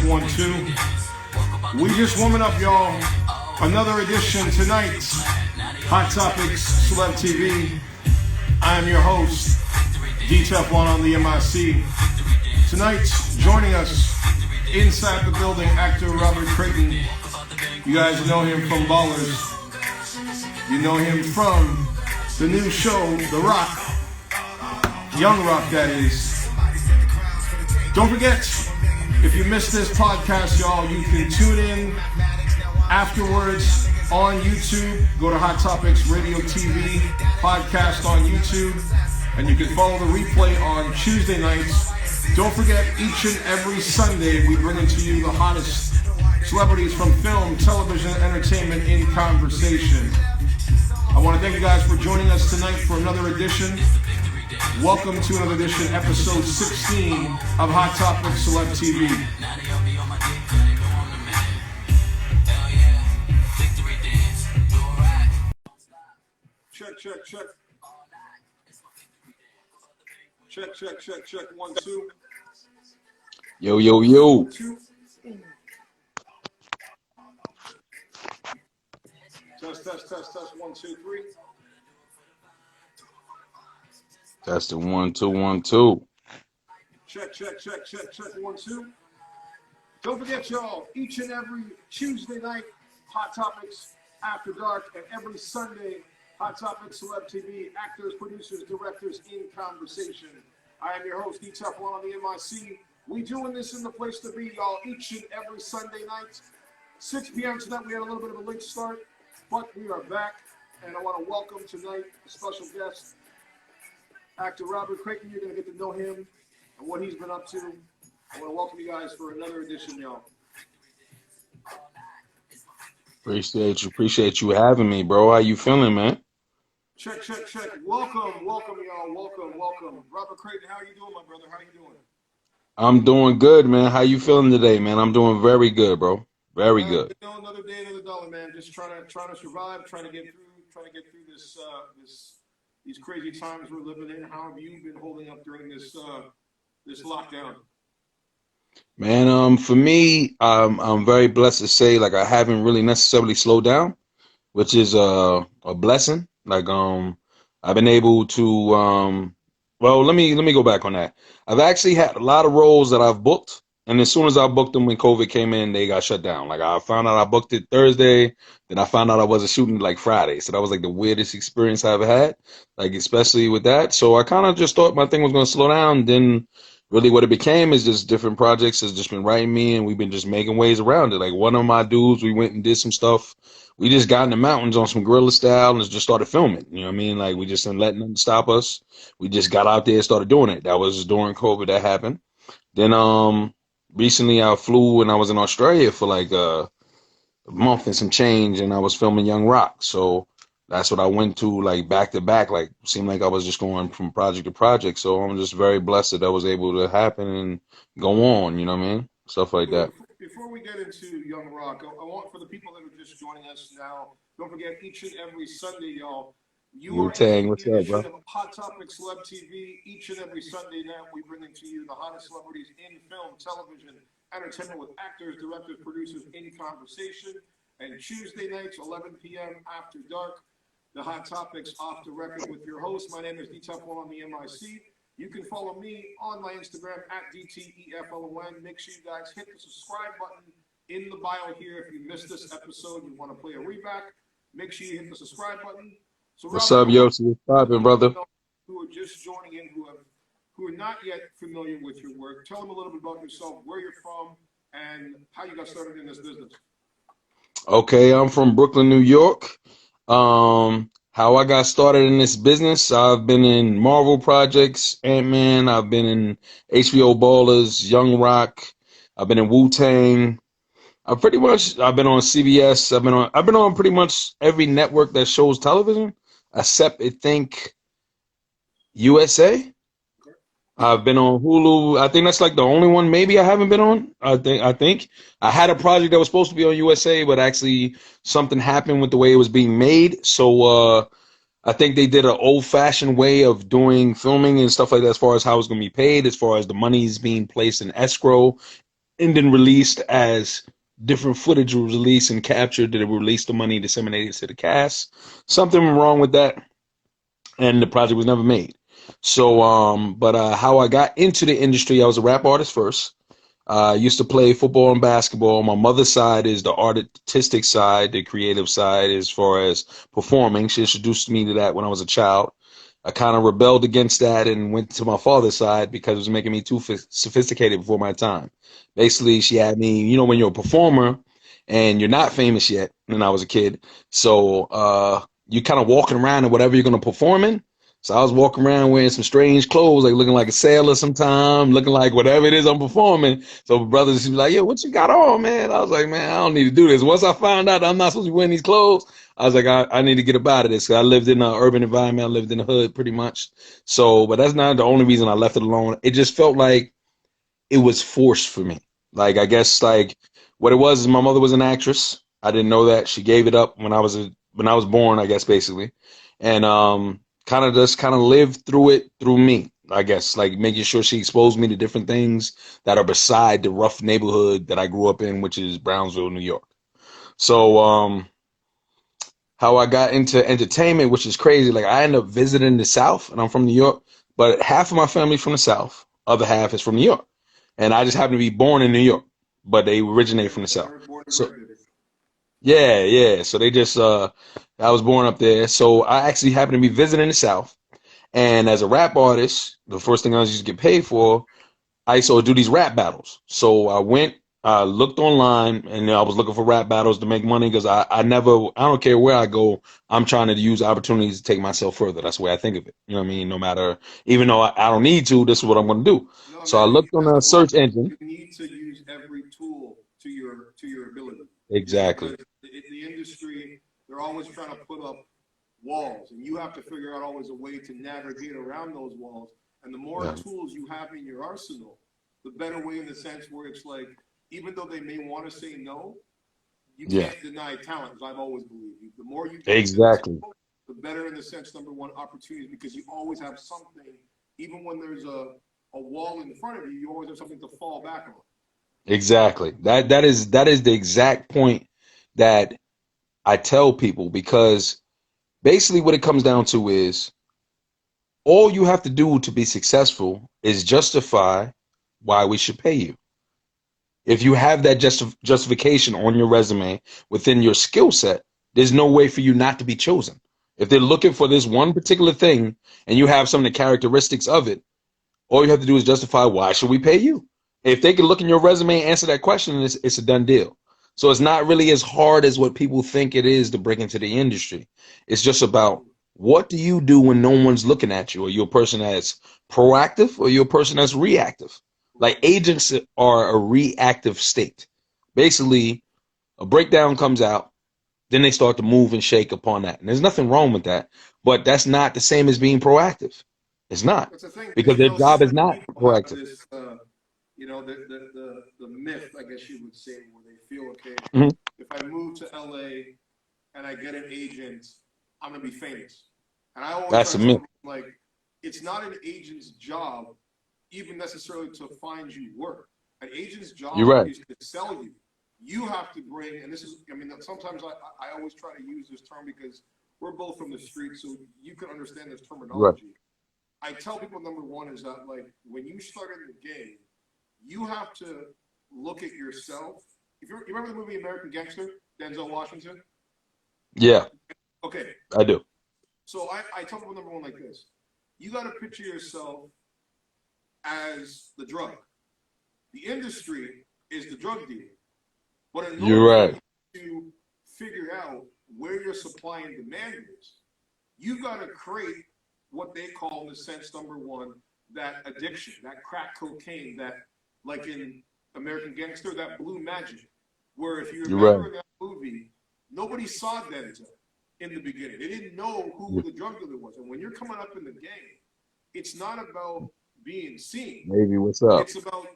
1, 2. We just warming up, y'all. Another edition tonight. Hot Topics Celeb TV. I am your host, DTeflon on the MIC. Tonight, joining us inside the building, actor Robert Crayton. You guys know him from Ballers. You know him from the new show, The Rock. Young Rock, that is. Don't forget, if you missed this podcast, y'all, you can tune in afterwards on YouTube. Go to Hot Topics Radio TV podcast on YouTube, and you can follow the replay on Tuesday nights. Don't forget, each and every Sunday, we bring into you the hottest celebrities from film, television, and entertainment in conversation. I want to thank you guys for joining us tonight for another edition. Welcome to another edition, episode 16 of Hot Topics Celeb TV. Check, check, check. Check, check, check, check. 1, 2. Yo, yo, yo. 2. Test, test, test, test. 1, 2, 3. That's the 1, 2, 1, 2. Check, check, check, check, check. 1, 2. Don't forget, y'all, each and every Tuesday night, Hot Topics After Dark, and every Sunday, Hot Topics Celeb TV, actors, producers, directors in conversation. I am your host, DTeflon on the MIC. We doing this in the place to be, y'all, each and every Sunday night. 6 p.m. tonight, we had a little bit of a late start, but we are back, and I want to welcome tonight a special guest, actor Robert Crayton. You're going to get to know him and what he's been up to. I want to welcome you guys for another edition, y'all. Appreciate you having me, bro. How you feeling, man? Check, check, check. Welcome, y'all. Welcome. Robert Crayton, how are you doing, my brother? How are you doing? I'm doing good, man. How you feeling today, man? I'm doing very good, bro. Very good. You know, another day, another dollar, man. Just trying to survive, trying to get through this these crazy times we're living in. How have you been holding up during this lockdown? Man, for me, I'm very blessed to say, like, I haven't really necessarily slowed down, which is a blessing. Like, I've been able to, well, let me go back on that. I've actually had a lot of roles that I've booked, and as soon as I booked them when COVID came in, they got shut down. Like, I found out I booked it Thursday, then I found out I wasn't shooting like Friday. So that was like the weirdest experience I ever had, like, especially with that. So I kind of just thought my thing was going to slow down. Then really what it became is just different projects has just been writing me, and we've been just making ways around it. Like, one of my dudes, we went and did some stuff. We just got in the mountains on some guerrilla style and just started filming. You know what I mean? Like, we just didn't let nothing stop us. We just got out there and started doing it. That was during COVID that happened. Then recently I flew and I was in Australia for like a month and some change, and I was filming Young Rock. So that's what I went to, like, back to back. Like, seemed like I was just going from project to project. So I'm just very blessed that was able to happen and go on, you know what I mean? Stuff like that. Before we get into Young Rock, I want, for the people that are just joining us now, don't forget, each and every Sunday, y'all, Wutang, what's up, bro? Hot Topics Celeb TV. Each and every Sunday now, we bring into you the hottest celebrities in film, television, entertainment, with actors, directors, producers in conversation. And Tuesday nights, 11 p.m. After Dark, the Hot Topics Off the Record with your host. My name is DTeflon on the MIC. You can follow me on my Instagram at DTeflon. Make sure you guys hit the subscribe button in the bio here. If you missed this episode, you want to play a reback, make sure you hit the subscribe button. So what's up, yo? What's poppin', brother? Who are just joining in, who are not yet familiar with your work, tell them a little bit about yourself, where you're from, and how you got started in this business. Okay, I'm from Brooklyn, New York. How I got started in this business, I've been in Marvel projects, Ant-Man, I've been in HBO Ballers, Young Rock, I've been in Wutang. I've been on CBS. I've been on pretty much every network that shows television, except I think USA. I've been on Hulu. I think that's like the only one maybe I haven't been on. I think I had a project that was supposed to be on USA, but actually something happened with the way it was being made. So I think they did an old-fashioned way of doing filming and stuff like that, as far as how it's going to be paid, as far as the money's being placed in escrow and then released as different footage was released and captured. That it released the money, disseminated to the cast. Something wrong with that, and the project was never made. So, how I got into the industry, I was a rap artist first. I used to play football and basketball. My mother's side is the artistic side, the creative side, as far as performing. She introduced me to that when I was a child. I kind of rebelled against that and went to my father's side because it was making me too sophisticated before my time. Basically, she had me, when you're a performer and you're not famous yet, when I was a kid, so you kind of walking around in whatever you're going to perform in. So I was walking around wearing some strange clothes, like looking like a sailor sometime, looking like whatever it is I'm performing. So brothers would be like, yo, what you got on, man? I was like, man, I don't need to do this. Once I found out I'm not supposed to be wearing these clothes, I was like, I need to get up out of this. 'Cause I lived in an urban environment. I lived in the hood pretty much. So, but that's not the only reason I left it alone. It just felt like it was forced for me. Like, I guess like what it was is my mother was an actress. I didn't know that. She gave it up when I was born, I guess, basically. And kind of lived through it through me, I guess, like making sure she exposed me to different things that are beside the rough neighborhood that I grew up in, which is Brownsville, New York. So how I got into entertainment, which is crazy, like I ended up visiting the South, and I'm from New York, but half of my family's from the South, other half is from New York. And I just happen to be born in New York, but they originate from the South. So yeah, yeah. So they just I was born up there. So I actually happened to be visiting the South. And as a rap artist, the first thing I used to get paid for, I used to do these rap battles. So I went, looked online, and I was looking for rap battles to make money because I don't care where I go, I'm trying to use opportunities to take myself further. That's the way I think of it. You know what I mean? No matter, even though I don't need to, this is what I'm going to do. No, So I man, looked on that's a the point. search engine. You need to use every tool to your ability. Just Exactly. because in the industry, they're always trying to put up walls, and you have to figure out always a way to navigate around those walls. And the more Yeah. tools you have in your arsenal, the better way in the sense where it's like, even though they may want to say no, you Yeah. can't deny talent, as I've always believed. The more you get to the Exactly. table, the better in the sense, number one, opportunities, because you always have something, even when there's a wall in front of you, you always have something to fall back on. Exactly. That is the exact point that I tell people, because basically what it comes down to is all you have to do to be successful is justify why we should pay you. If you have that justification on your resume within your skill set, there's no way for you not to be chosen. If they're looking for this one particular thing and you have some of the characteristics of it, all you have to do is justify why should we pay you. If they can look in your resume and answer that question, it's a done deal. So it's not really as hard as what people think it is to break into the industry. It's just about what do you do when no one's looking at you? Are you a person that's proactive or are you a person that's reactive? Like agents are a reactive state. Basically, a breakdown comes out, then they start to move and shake upon that. And there's nothing wrong with that, but that's not the same as being proactive. It's not, That's the thing, because because their so job is many not people have proactive. this, the myth, I guess you would say, where they feel, okay, Mhm. if I move to LA and I get an agent, I'm gonna be famous. And I always try That's a to tell myth. them, like, it's not an agent's job, even necessarily to find you work. An agent's You're job right. is to sell you. You have to bring, and this is, I mean, sometimes I always try to use this term because we're both from the street, so you can understand this You're right. terminology. I tell people, number one is that, like, when you start in the game, you have to look at yourself. You remember the movie American Gangster, Denzel Washington? Yeah, Okay, I do. so I tell people, number one, like this: you got to picture yourself as the drug. The industry is the drug dealer, but in You're order for right. you to figure out where your supply and demand is, you've got to create what they call, in the sense, number one, that addiction, that crack cocaine, that, like in American Gangster, that blue magic, where if you You're right. remember that movie, nobody saw Denzel in the beginning. They didn't know who You- the drug dealer was. And when you're coming up in the game, it's not about being seen. Maybe what's up? It's about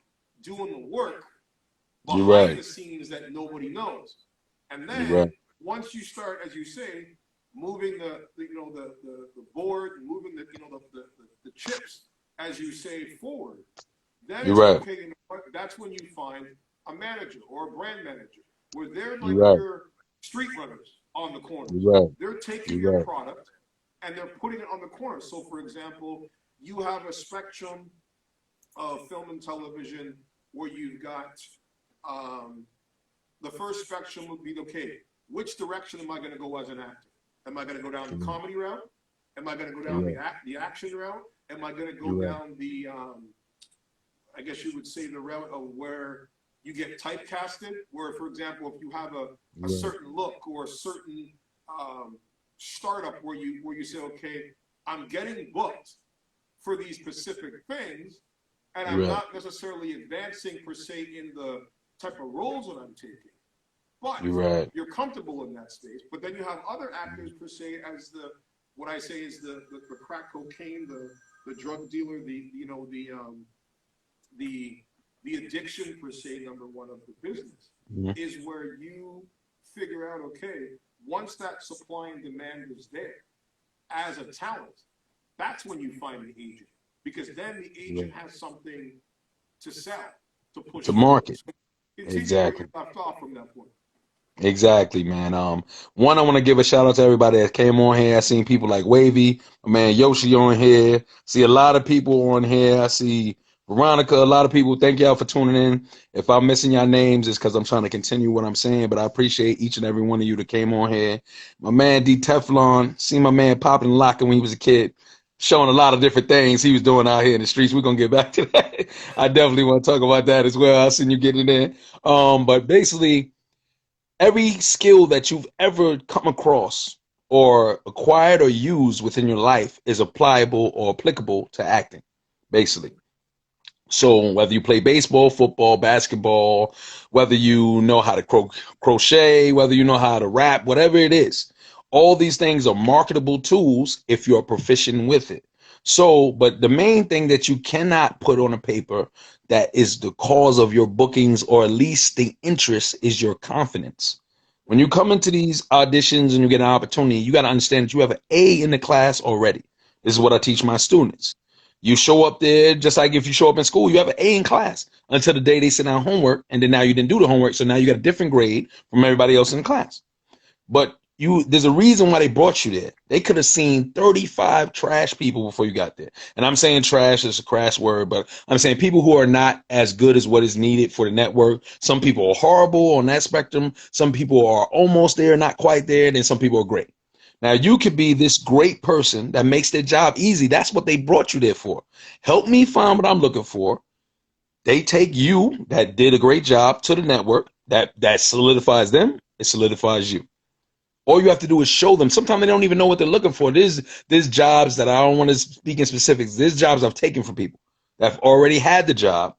doing the work You're behind right. the scenes that nobody knows. And You're then right. once you start, as you say, moving the board, moving the chips, as you say, forward, then You're it's like, right. okay, you know what? That's when you find a manager or a brand manager, where they're like You're right. your street runners on the corners. You're right. They're taking You're your right. product and they're putting it on the corner. So, for example, you have a spectrum of film and television where you've got the first spectrum would be, okay, which direction am I going to go as an actor? Am I going to go down the comedy route? Am I going to go down the action route? Am I going to go down the, I guess you would say, the route of where you get typecasted, where, for example, if you have a certain look or a certain startup where you say, okay, I'm getting booked for these specific things, and I'm not necessarily advancing per se in the type of roles that I'm taking. But you're comfortable in that space. But then you have other actors per se as the, what I say is the crack cocaine, the drug dealer, the addiction per se, number one of the business, is where you figure out, okay, once that supply and demand is there as a talent, that's when you find the agent. Because then the agent has something to sell, to push to market. So exactly. Left off from that point. Exactly, man. One, I want to give a shout out to everybody that came on here. I seen people like Wavy, my man Yoshi on here. See a lot of people on here. I see Veronica, a lot of people. Thank y'all for tuning in. If I'm missing y'all names, it's because I'm trying to continue what I'm saying, but I appreciate each and every one of you that came on here. My man DTeflon, seen my man popping and locking when he was a kid, showing a lot of different things he was doing out here in the streets. We're going to get back to that. I definitely want to talk about that as well. I seen you getting in. But basically, every skill that you've ever come across or acquired or used within your life is applicable or applicable to acting, basically. So whether you play baseball, football, basketball, whether you know how to crochet, whether you know how to rap, whatever it is, all these things are marketable tools if you're proficient with it. So, but the main thing that you cannot put on a paper that is the cause of your bookings, or at least the interest, is your confidence. When you come into these auditions and you get an opportunity, you got to understand that you have an A in the class already. This is what I teach my students. You show up there just like if you show up in school, you have an A in class until the day they sit down homework, and then now you didn't do the homework, so now you got a different grade from everybody else in the class. But there's a reason why they brought you there. They could have seen 35 trash people before you got there. And I'm saying trash is a crass word, but I'm saying people who are not as good as what is needed for the network. Some people are horrible on that spectrum. Some people are almost there, not quite there. And then some people are great. Now, you could be this great person that makes their job easy. That's what they brought you there for. Help me find what I'm looking for. They take you that did a great job to the network. That solidifies them. It solidifies you. All you have to do is show them. Sometimes they don't even know what they're looking for. There's jobs that I don't want to speak in specifics. There's jobs I've taken from people that have already had the job.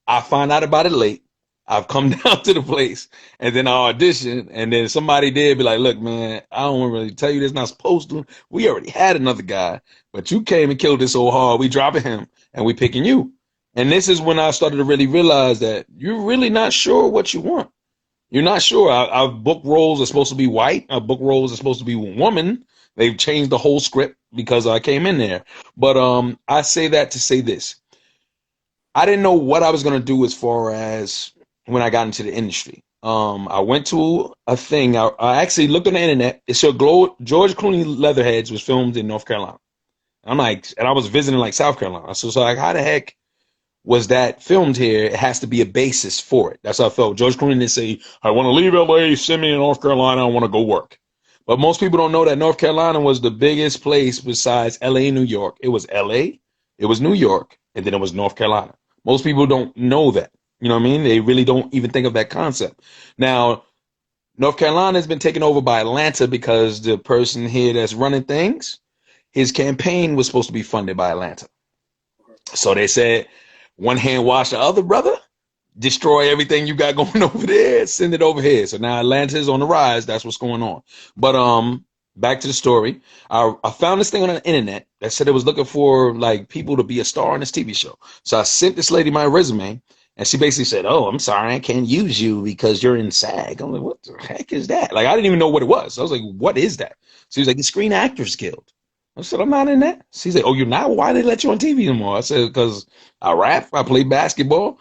I find out about it late. I've come down to the place, and then I audition, and then somebody did be like, look, man, I don't want to really tell you this, not supposed to. We already had another guy, but you came and killed it so hard. We dropping him, and we picking you. And this is when I started to really realize that you're really not sure what you want. You're not sure. I've booked roles that are supposed to be white. I've booked roles that are supposed to be woman. They've changed the whole script because I came in there. But I say that to say this. I didn't know what I was going to do as far as when I got into the industry. I went to a thing. I actually looked on the internet. It showed George Clooney Leatherheads was filmed in North Carolina. I'm like, and I was visiting like South Carolina. So like, how the heck was that filmed here? It has to be a basis for it. That's how I felt. George Clooney didn't say, I want to leave LA, send me to North Carolina, I want to go work. But most people don't know that North Carolina was the biggest place besides LA and New York. It was LA, it was New York, and then it was North Carolina. Most people don't know that. You know what I mean? They really don't even think of that concept. Now, North Carolina has been taken over by Atlanta because the person here that's running things, his campaign was supposed to be funded by Atlanta. So they said, one hand wash the other, brother. Destroy everything you got going over there. Send it over here. So now Atlanta is on the rise. That's what's going on. But back to the story. I found this thing on the internet that said it was looking for like people to be a star on this TV show. So I sent this lady my resume, and she basically said, "Oh, I'm sorry, I can't use you because you're in SAG." I'm like, "What the heck is that?" Like, I didn't even know what it was. I was like, "What is that?" So he was like, "The Screen Actors Guild." I said, I'm not in that. She said, oh, you're not? Why they let you on TV anymore? I said, because I rap, I play basketball,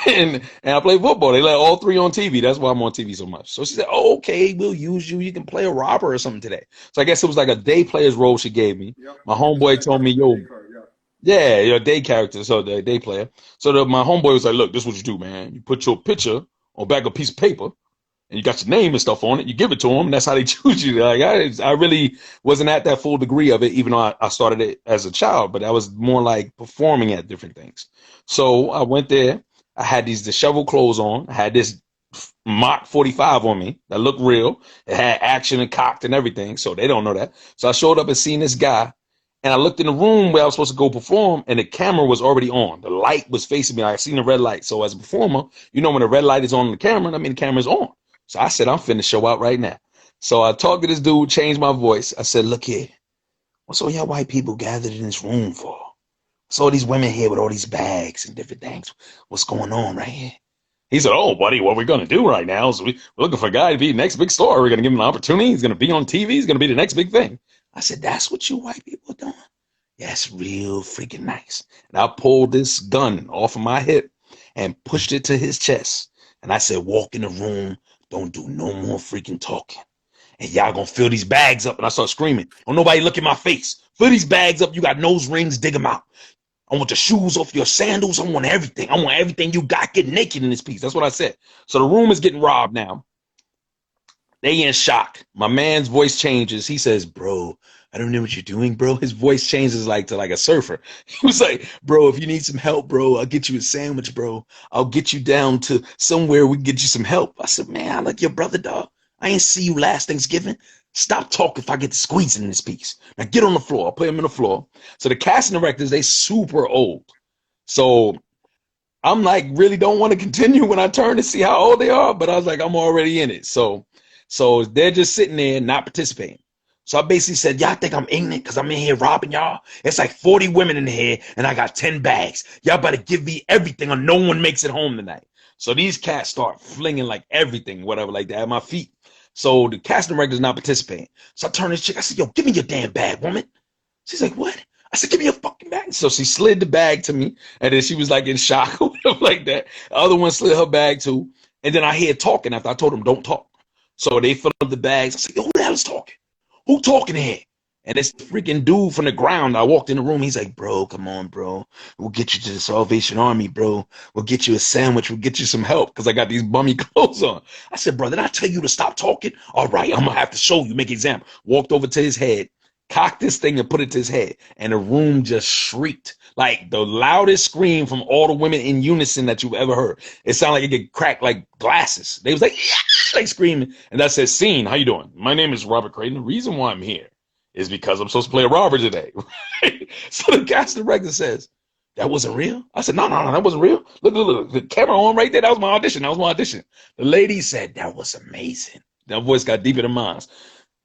and I play football. They let all three on TV. That's why I'm on TV so much. So she said, oh, okay, we'll use you. You can play a robber or something today. So I guess it was like a day player's role she gave me. Yep. My homeboy told me, yo, yeah, you're a day character, so the day player. So my homeboy was like, look, this is what you do, man. You put your picture on back of a piece of paper, and you got your name and stuff on it. You give it to them, and that's how they choose you. Like I really wasn't at that full degree of it, even though I started it as a child, but I was more like performing at different things. So I went there. I had these disheveled clothes on. I had this Mach 45 on me that looked real. It had action and cocked and everything, so they don't know that. So I showed up and seen this guy, and I looked in the room where I was supposed to go perform, and the camera was already on. The light was facing me. I seen the red light. So as a performer, you know when the red light is on the camera, I mean the camera's on. So I said, I'm finna show out right now. So I talked to this dude, changed my voice. I said, look here, what's all y'all white people gathered in this room for? What's all these women here with all these bags and different things? What's going on right here? He said, oh, buddy, what we're going to do right now is we're looking for a guy to be the next big star. We're going to give him an opportunity. He's going to be on TV. He's going to be the next big thing. I said, that's what you white people are doing? Yeah, it's real freaking nice. And I pulled this gun off of my hip and pushed it to his chest. And I said, walk in the room. Don't do no more freaking talking. And y'all gonna fill these bags up. And I start screaming. Don't nobody look in my face. Fill these bags up. You got nose rings. Dig them out. I want the shoes off your sandals. I want everything. I want everything you got. Get naked in this piece. That's what I said. So the room is getting robbed now. They in shock. My man's voice changes. He says, bro, I don't know what you're doing, bro. His voice changes like to like a surfer. He was like, bro, if you need some help, bro, I'll get you a sandwich, bro. I'll get you down to somewhere we can get you some help. I said, man, I like your brother, dog. I ain't see you last Thanksgiving. Stop talking if I get to squeezing in this piece. Now get on the floor. I'll put him on the floor. So the casting directors, they super old. So I'm like, really don't want to continue when I turn to see how old they are. But I was like, I'm already in it. So they're just sitting there not participating. So I basically said, y'all think I'm ignorant because I'm in here robbing y'all? It's like 40 women in here and I got 10 bags. Y'all better give me everything or no one makes it home tonight. So these cats start flinging like everything, whatever, like that at my feet. So the casting director's not participating. So I turned this chick. I said, yo, give me your damn bag, woman. She's like, what? I said, give me your fucking bag. So she slid the bag to me. And then she was like in shock or whatever like that. The other one slid her bag too. And then I hear talking after I told them don't talk. So they filled up the bags. I said, yo, who the hell is talking? Who talking here? And this freaking dude from the ground, I walked in the room. He's like, bro, come on, bro. We'll get you to the Salvation Army, bro. We'll get you a sandwich. We'll get you some help because I got these bummy clothes on. I said, bro, did I tell you to stop talking? All right, I'm going to have to show you, make an example. Walked over to his head, cocked this thing and put it to his head. And the room just shrieked. Like the loudest scream from all the women in unison that you've ever heard. It sounded like it could crack like glasses. They was like, yeah, like screaming. And that says, scene, how you doing? My name is Robert Crayton. The reason why I'm here is because I'm supposed to play a robber today. So the casting director says, that wasn't real? I said, no, that wasn't real. Look, the camera on right there. That was my audition. The lady said, that was amazing. That voice got deeper than mine.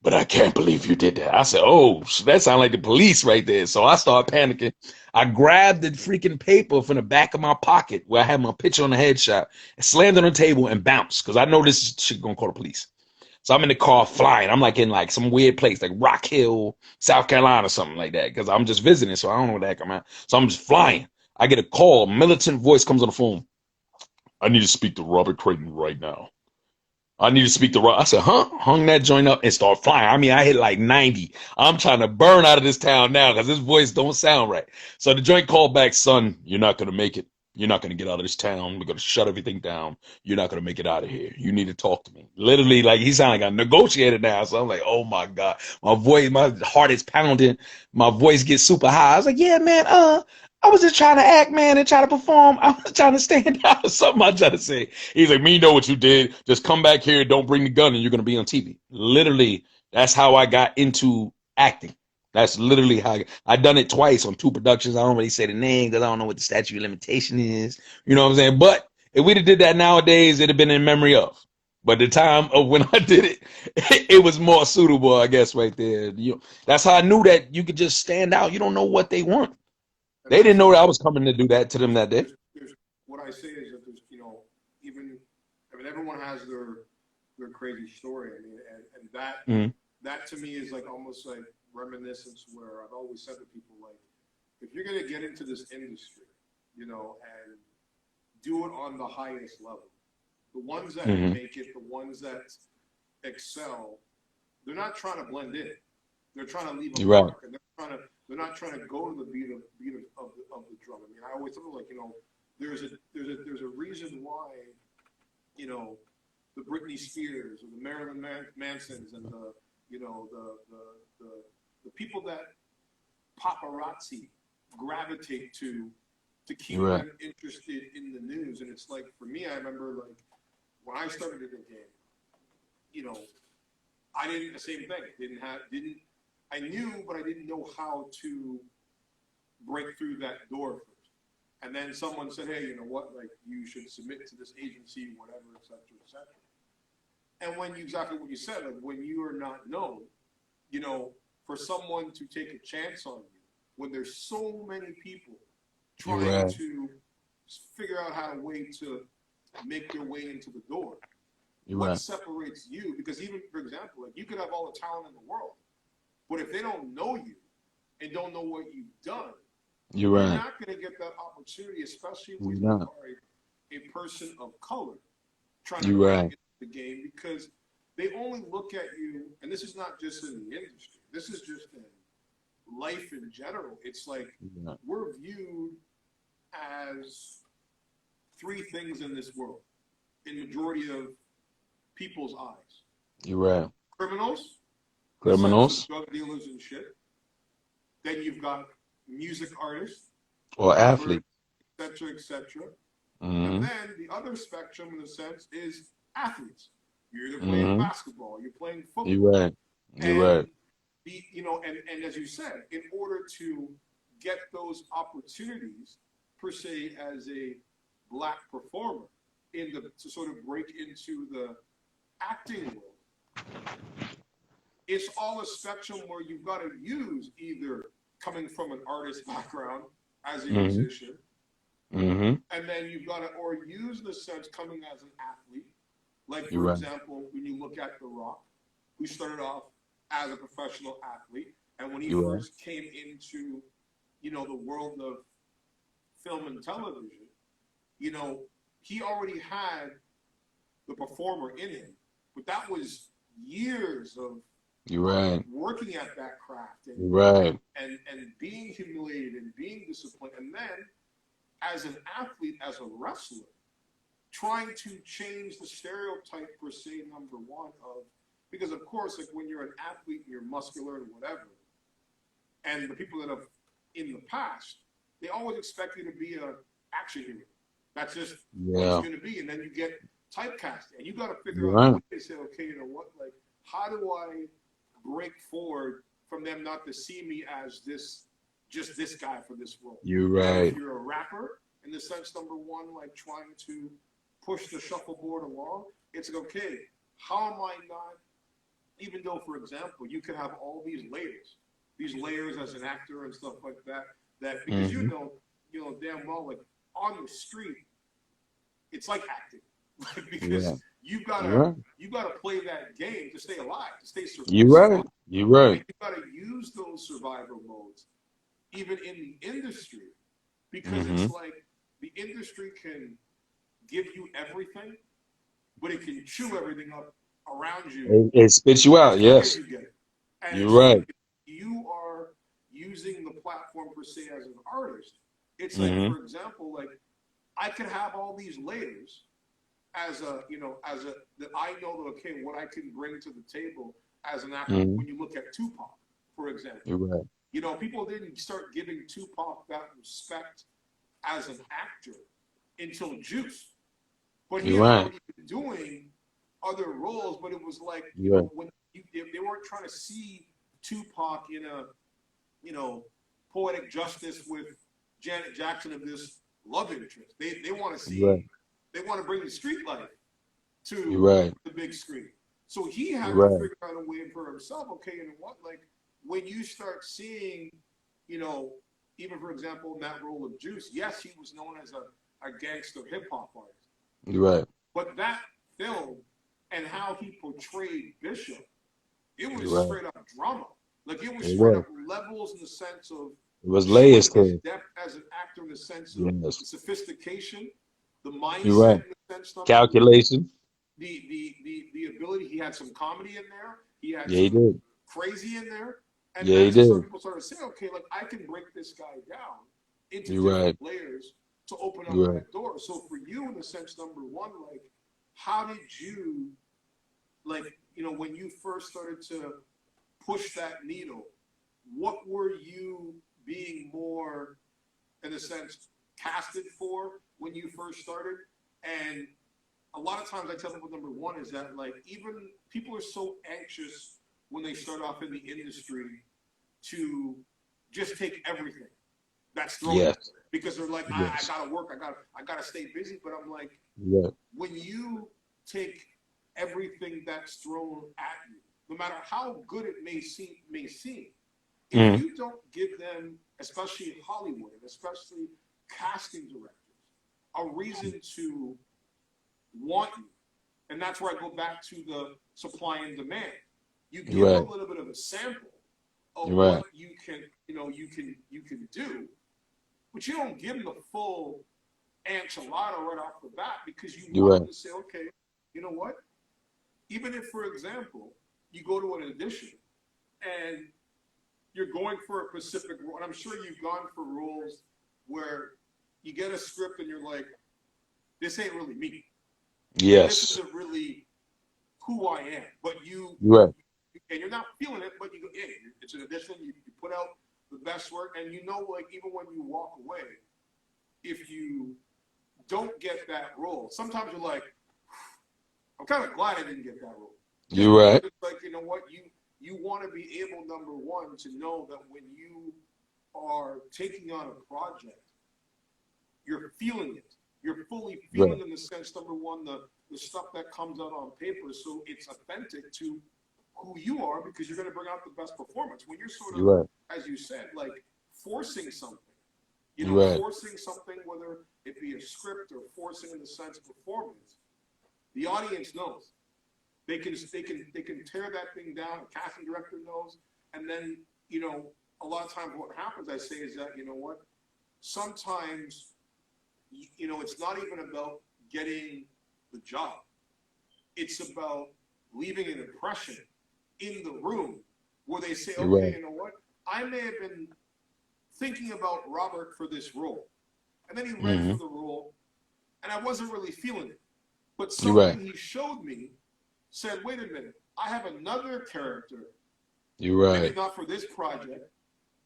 But I can't believe you did that. I said, oh, that sounds like the police right there. So I started panicking. I grabbed the freaking paper from the back of my pocket where I had my picture on the headshot and slammed it on the table and bounced because I know this shit gonna call the police. So I'm in the car flying. I'm like in like some weird place, like Rock Hill, South Carolina, or something like that, because I'm just visiting, so I don't know what the heck I'm at. So I'm just flying. I get a call. Militant voice comes on the phone. I need to speak to Robert Crayton right now. I need to speak to Rob. I said, huh? Hung that joint up and start flying. I mean, I hit like 90. I'm trying to burn out of this town now because this voice don't sound right. So the joint called back, son, you're not going to make it. You're not going to get out of this town. We're going to shut everything down. You're not going to make it out of here. You need to talk to me. Literally, like he sounded like a negotiator now. So I'm like, oh my God. My voice, my heart is pounding. My voice gets super high. I was like, yeah, man, I was just trying to act, man, and try to perform. I was trying to stand out or something I tried to say. He's like, me know what you did. Just come back here. Don't bring the gun and you're going to be on TV. Literally, that's how I got into acting. That's literally how I done it twice on 2 productions. I don't really say the name because I don't know what the statute of limitation is. You know what I'm saying? But if we'd have did that nowadays, it'd have been in memory of. But the time of when I did it, it was more suitable, I guess, right there. That's how I knew that you could just stand out. You don't know what they want. They didn't know that I was coming to do that to them that day. What I say is that there's, even, everyone has their crazy story. I mean, and that to me is like almost like reminiscence where I've always said to people, like, if you're gonna get into this industry, you know, and do it on the highest level, the ones that make it, the ones that excel, they're not trying to blend in. They're trying to leave a mark, and they're not trying to go to the beat of the drum. I mean, I always feel like, you know, there's a reason why, you know, the Britney Spears or the Marilyn Mansons and the, you know, the people that paparazzi gravitate to keep them interested in the news. And it's like, for me, I remember, like, when I started in the game, you know, I didn't, the same thing, I knew, but I didn't know how to break through that door first. And then someone said, hey, you know what, like, you should submit to this agency, whatever, et cetera, et cetera. And when you, exactly what you said, like, when you are not known, you know, for someone to take a chance on you, when there's so many people trying to figure out how to make their way into the door, what separates you? Because even, for example, like, you could have all the talent in the world, but if they don't know you and don't know what you've done, you're not going to get that opportunity, especially when you are a person of color trying to break into the game, because they only look at you, and this is not just in the industry, this is just in life in general. It's like we're viewed as three things in this world, in majority of people's eyes. Criminals, drug dealers and shit. Then you've got music artists or athletes, et cetera, et cetera. And then the other spectrum, in a sense, is athletes. You're either playing basketball, you're playing football. You're right. You know, and as you said, in order to get those opportunities, per se, as a black performer, to sort of break into the acting world, it's all a spectrum where you've got to use either coming from an artist background as a musician, and then you've got to, or use the sense coming as an athlete. Like, for example, when you look at The Rock, who started off as a professional athlete, and when he first came into, you know, the world of film and television, you know, he already had the performer in him, but that was years of working at that craft and being humiliated and being disappointed, and then as an athlete, as a wrestler, trying to change the stereotype, per se, number one, of, because of course, like, when you're an athlete and you're muscular and whatever, and the people that have in the past, they always expect you to be an action hero. That's just what it's going to be, and then you get typecast, and you got to figure out a way to say, okay, you know what, like, how do I break forward from them not to see me as just this guy for this role? And if you're a rapper, in the sense, number one, like, trying to push the shuffleboard along, it's like, okay, how am I not, even though, for example, you could have all these layers as an actor and stuff like that, because you know damn well, like, on the street, it's like acting, because you gotta play that game to stay alive, to stay survival. You're right. You gotta use those survival modes, even in the industry, because it's like the industry can give you everything, but it can chew everything up around you. It spits you out. Yes, you get it. And you're right. Like, you are using the platform, per se, as an artist. It's like, for example, like, I could have all these layers as a, you know, that I know that, okay, what I can bring to the table as an actor. When you look at Tupac, for example, you're right. You know, people didn't start giving Tupac that respect as an actor until Juice. But he had already been doing other roles, but it was like, you know, when they weren't trying to see Tupac in a, you know, poetic justice with Janet Jackson of this love interest. They want to see, they want to bring the street life to the big screen. So he had to figure out a way for himself, okay, you know what, like, when you start seeing, you know, even, for example, in that role of Juice, yes, he was known as a gangster hip-hop artist. But that film and how he portrayed Bishop, it was straight up drama. Like it was It straight was. up levels in the sense of It was layers showing to his it. depth as an actor in the sense of Yes. the sophistication, the You're mindset right. in the sense, number one, Calculation. the ability. He had some comedy in there. He had Yeah, he some did. crazy in there. And Yeah, he that's when some did. people started saying, okay, like I can break this guy down into You're different right. layers to open up You're right. that door. So for you, in the sense, number one, like, how did you, like, when you first started to push that needle, what were you being more, in a sense, casted for when you first started? And a lot of times I tell people, number one is that, like, even people are so anxious when they start off in the industry to just take everything that's thrown at Yes. them because they're like, I Yes. gotta work, I gotta stay busy. But I'm like, Yeah. when you take everything that's thrown at you, no matter how good it may seem, if Mm-hmm. you don't give them, especially in Hollywood, especially casting directors, a reason to want you, and that's where I go back to the supply and demand. You give You're them right. a little bit of a sample of You're what right. you can do, but you don't give them the full enchilada right off the bat because you You're want right. them to say, okay, you know what? Even if, for example, you go to an audition and you're going for a specific role, and I'm sure you've gone for roles where you get a script and you're like, this ain't really me. This Yes. isn't really who I am. But you You're right. and you're not feeling it, but you go, yeah, it's an audition. You put out the best work, and like even when you walk away, if you don't get that role, sometimes you're like, I'm kind of glad I didn't get that role, just You're because right. it's like, you know what, you want to be able, number one, to know that when you are taking on a project, you're feeling it. You're fully Right. feeling, in the sense, number one, the stuff that comes out on paper, so it's authentic to who you are, because you're going to bring out the best performance. When you're sort of, You're right. as you said, like forcing something, You're right. forcing something, whether it be a script or forcing in the sense of performance, the audience knows. They can tear that thing down. A casting director knows, and then a lot of times what happens, I say, is that what, sometimes it's not even about getting the job. It's about leaving an impression in the room where they say, You're okay, right. you know what? I may have been thinking about Robert for this role. And then he read Mm-hmm. for the role, and I wasn't really feeling it. But You're right. something he showed me said, wait a minute, I have another character, You're maybe right. not for this project,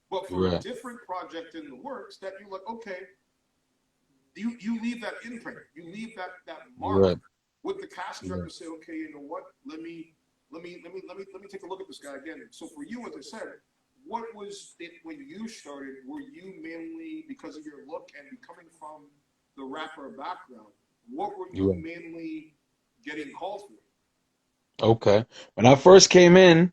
but You're for a right. different project in the works, that you're like, okay, you leave that imprint, you leave that You're mark right. with the casting You're director, right. say, okay, you know what? Let me take a look at this guy again. So for you, as I said, what was it when you started? Were you mainly, because of your look and coming from the rapper background, what were You're you right. mainly getting called for? Okay. When I first came in,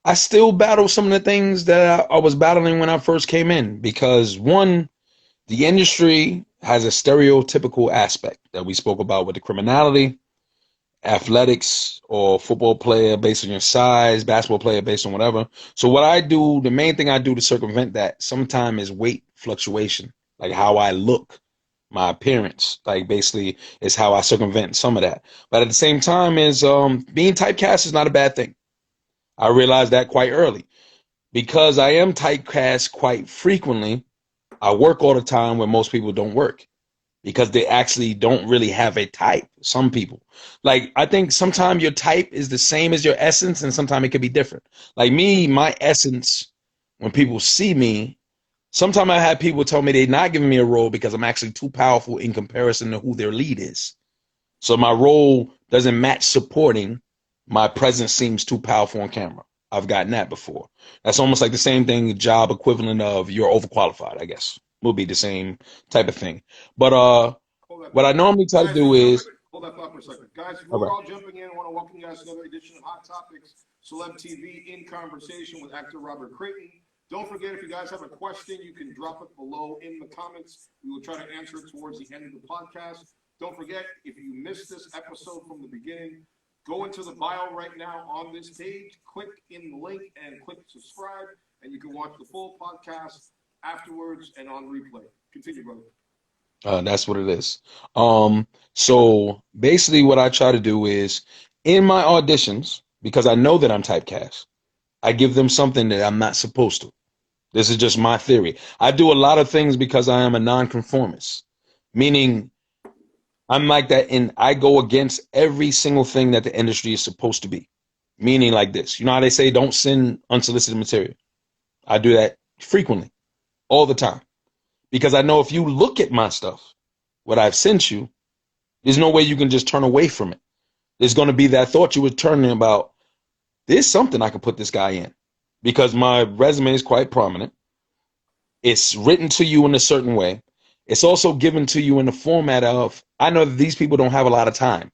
I still battle some of the things that I was battling when I first came in because one, the industry has a stereotypical aspect that we spoke about with the criminality, athletics, or football player based on your size, basketball player based on whatever. So what I do, the main thing I do to circumvent that sometimes is weight fluctuation, like how I look, my appearance, like basically is how I circumvent some of that. But at the same time is being typecast is not a bad thing. I realized that quite early. Because I am typecast quite frequently, I work all the time where most people don't work because they actually don't really have a type. Some people, like, I think sometimes your type is the same as your essence, and sometimes it could be different. Like me, my essence, when people see me, sometimes I have people tell me they're not giving me a role because I'm actually too powerful in comparison to who their lead is. So my role doesn't match supporting. My presence seems too powerful on camera. I've gotten that before. That's almost like the same thing, job equivalent of you're overqualified, I guess. Will be the same type of thing. But Hold that what I thought. normally try to Guys, do we're jumping. is Hold that thought for a second. Guys, all we're right. all jumping in. I want to welcome you guys to another edition of Hot Topics Celeb TV in conversation with actor Robert Crayton. Don't forget, if you guys have a question, you can drop it below in the comments. We will try to answer it towards the end of the podcast. Don't forget, if you missed this episode from the beginning, Go into the bio right now on this page, click in the link and click subscribe, and you can watch the full podcast afterwards and on replay. Continue, brother. That's what it is. So basically what I try to do is in my auditions, because I know that I'm typecast, I give them something that I'm not supposed to. This is just my theory. I do a lot of things because I am a nonconformist, meaning I'm like that, and I go against every single thing that the industry is supposed to be. Meaning like this. You know how they say don't send unsolicited material? I do that frequently, all the time. Because I know if you look at my stuff, what I've sent you, there's no way you can just turn away from it. There's going to be that thought you were turning about, there's something I can put this guy in. Because my resume is quite prominent. It's written to you in a certain way. It's also given to you in the format of, I know that these people don't have a lot of time.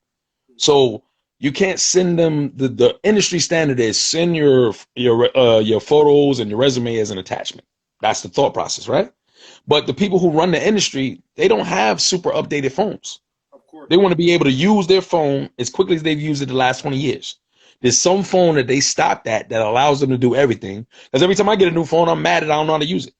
So you can't send them, the industry standard is send your photos and your resume as an attachment. That's the thought process, right? But the people who run the industry, they don't have super updated phones. Of course. They want to be able to use their phone as quickly as they've used it the last 20 years. There's some phone that they stopped at that allows them to do everything. Because every time I get a new phone, I'm mad that I don't know how to use it.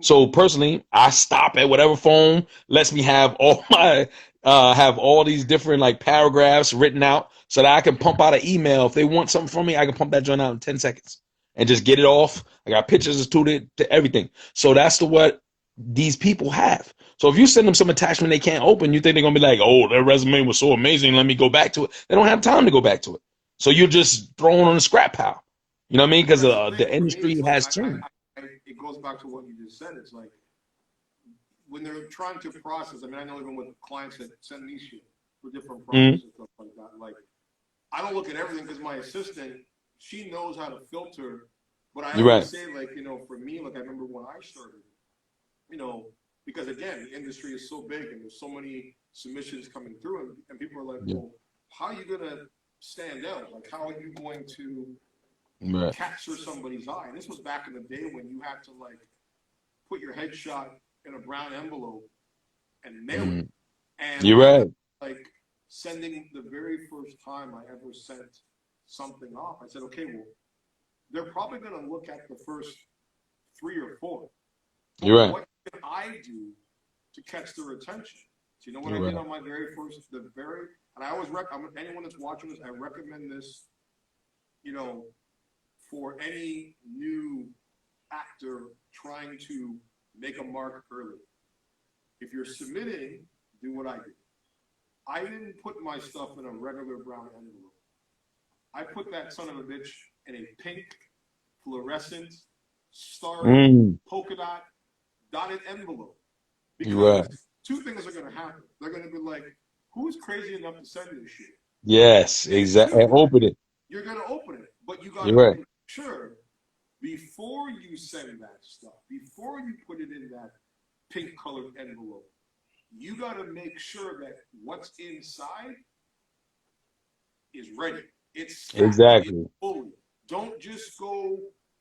So personally, I stop at whatever phone lets me have all my have all these different like paragraphs written out so that I can pump out an email. If they want something from me, I can pump that joint out in 10 seconds and just get it off. I got pictures to everything. So that's what these people have. So if you send them some attachment they can't open, you think they're gonna be like, oh, their resume was so amazing, let me go back to it. They don't have time to go back to it. So you're just throwing on a scrap pile. You know what I mean? Because the industry has changed. It goes back to what you just said. It's like when they're trying to process. I mean, I know even with clients that send me shit for different projects and stuff like that. Like, I don't look at everything because my assistant, she knows how to filter. But I always say, like, you know, for me, like I remember when I started, you know, because again, the industry is so big and there's so many submissions coming through, and people are like, well, how are you gonna stand out? Like, how are you going to capture somebody's eye? And this was back in the day when you had to like put your headshot in a brown envelope and mail it. And you're right. Like sending the very first time I ever sent something off, I said, okay, well, they're probably going to look at the first 3 or 4. You're right. What can I do to catch their attention? So you know what I did on my very first, and I always anyone that's watching this, I recommend this, you know, for any new actor trying to make a mark early. If you're submitting, do what I did. I didn't put my stuff in a regular brown envelope. I put that son of a bitch in a pink, fluorescent, star, polka dot, dotted envelope. Because 2 things are going to happen. They're going to be like, who's crazy enough to send this shit? Yes, exactly. And open it. You're going to open it. But you got to make sure before you send that stuff, before you put it in that pink colored envelope, you got to make sure that what's inside is ready. It's exactly fully. Don't just go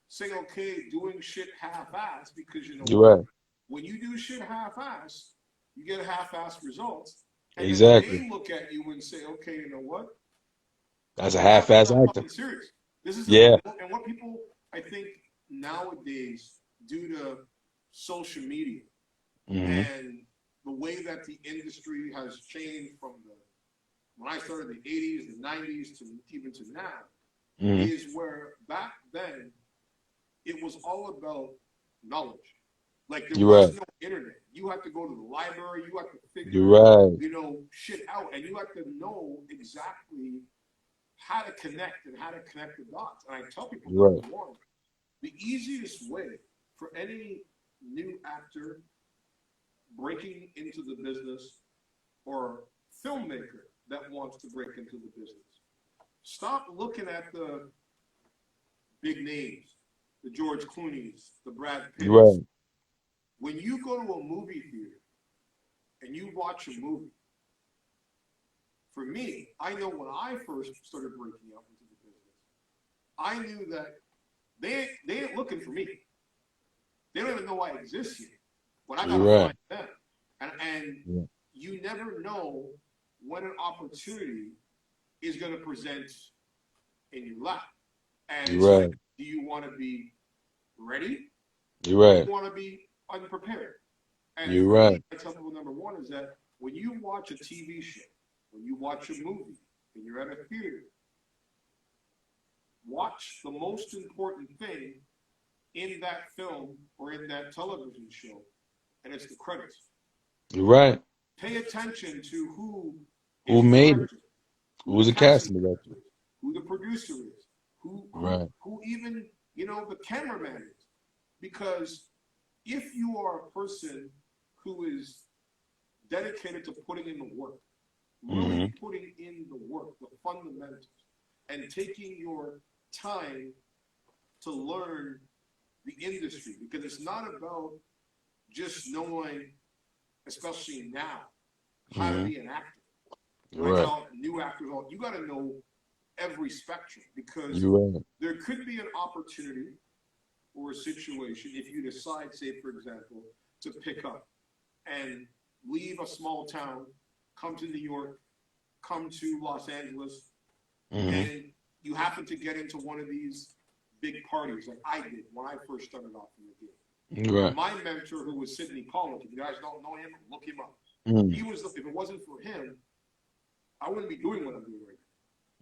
say, okay, doing shit half-ass, because you know you're right. When you do shit half-ass, you get half-ass results. And exactly. then they look at you and say, okay, you know what? That's a half-ass actor. Serious. This is and what people, I think, nowadays, due to social media and the way that the industry has changed from when I started in the 80s, the 90s, to even to now, is where back then it was all about knowledge. Like there was no internet. You have to go to the library. You have to figure, you know, shit out, and you have to know exactly how to connect and how to connect the dots. And I tell people, the easiest way for any new actor breaking into the business or filmmaker that wants to break into the business, stop looking at the big names, the George Clooney's, the Brad Pitt's. When you go to a movie theater and you watch a movie, for me, I know when I first started breaking out into the business, I knew that they ain't looking for me. They don't even know I exist yet. But I gotta find them. And you never know when an opportunity is going to present in your lap. And You're it's right. like, do you want to be ready? You're Or do right. you want to be unprepared? And You're for me, right. I tell people number one is that when you watch a TV show, when you watch a movie, and you're at a theater, watch the most important thing in that film or in that television show, and it's the credits. You're right. Pay attention to who Who is the made it? director, Who who was the the casting casting director? director is, who the producer is, Right. who even, the cameraman is. Because if you are a person who is dedicated to putting in the work, really putting in the work, the fundamentals, and taking your time to learn the industry, because it's not about just knowing, especially now, how to be an actor. I Right. tell new actors, you got to know every spectrum, because You're right. there could be an opportunity or a situation if you decide, say, for example, to pick up and leave a small town, come to New York, come to Los Angeles, and you happen to get into one of these big parties like I did when I first started off in the game. Right. My mentor, who was Sidney Pollack, if you guys don't know him, look him up. He was, if it wasn't for him, I wouldn't be doing what I'm doing right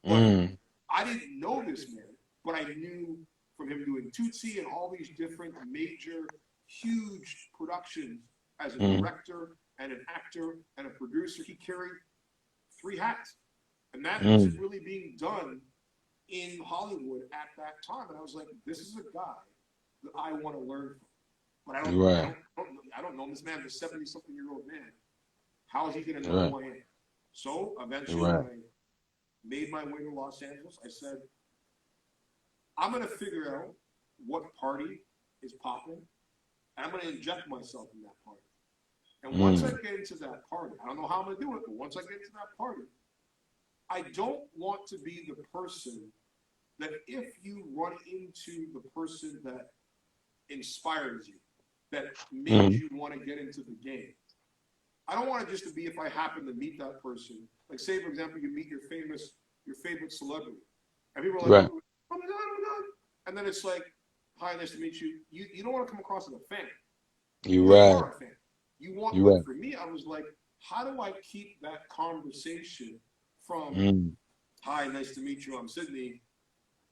now. But I didn't know this man, but I knew from him doing Tootsie and all these different major, huge productions as a director and an actor and a producer. He carried 3 hats. And that wasn't really being done in Hollywood at that time. And I was like, this is a guy that I want to learn from. But I don't know this man, this 70-something-year-old man. How is he going to know who I am? So eventually, when I made my way to Los Angeles, I said, I'm going to figure out what party is popping, and I'm going to inject myself in that party. And once I get into that party, I don't know how I'm going to do it, but once I get into that party, I don't want to be the person that if you run into the person that inspires you, that made you want to get into the game. I don't want it just to be if I happen to meet that person. Like, say, for example, you meet your favorite celebrity. And people are like, oh my God, oh my God. And then it's like, hi, nice to meet you. You don't want to come across as a fan. You are a fan. You want, but for me, I was like, how do I keep that conversation from, hi, nice to meet you, I'm Sydney,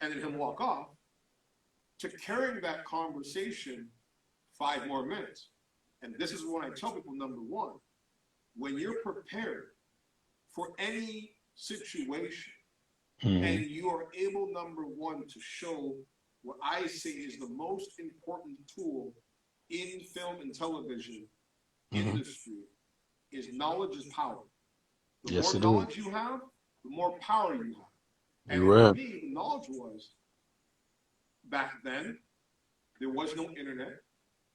and then him walk off, to carrying that conversation 5 more minutes. And this is when I tell people, number one, when you're prepared for any situation and you are able, number one, to show what I say is the most important tool in film and television industry is knowledge is power. The more knowledge you have, the more power you have. And for me, the knowledge was, back then, there was no internet.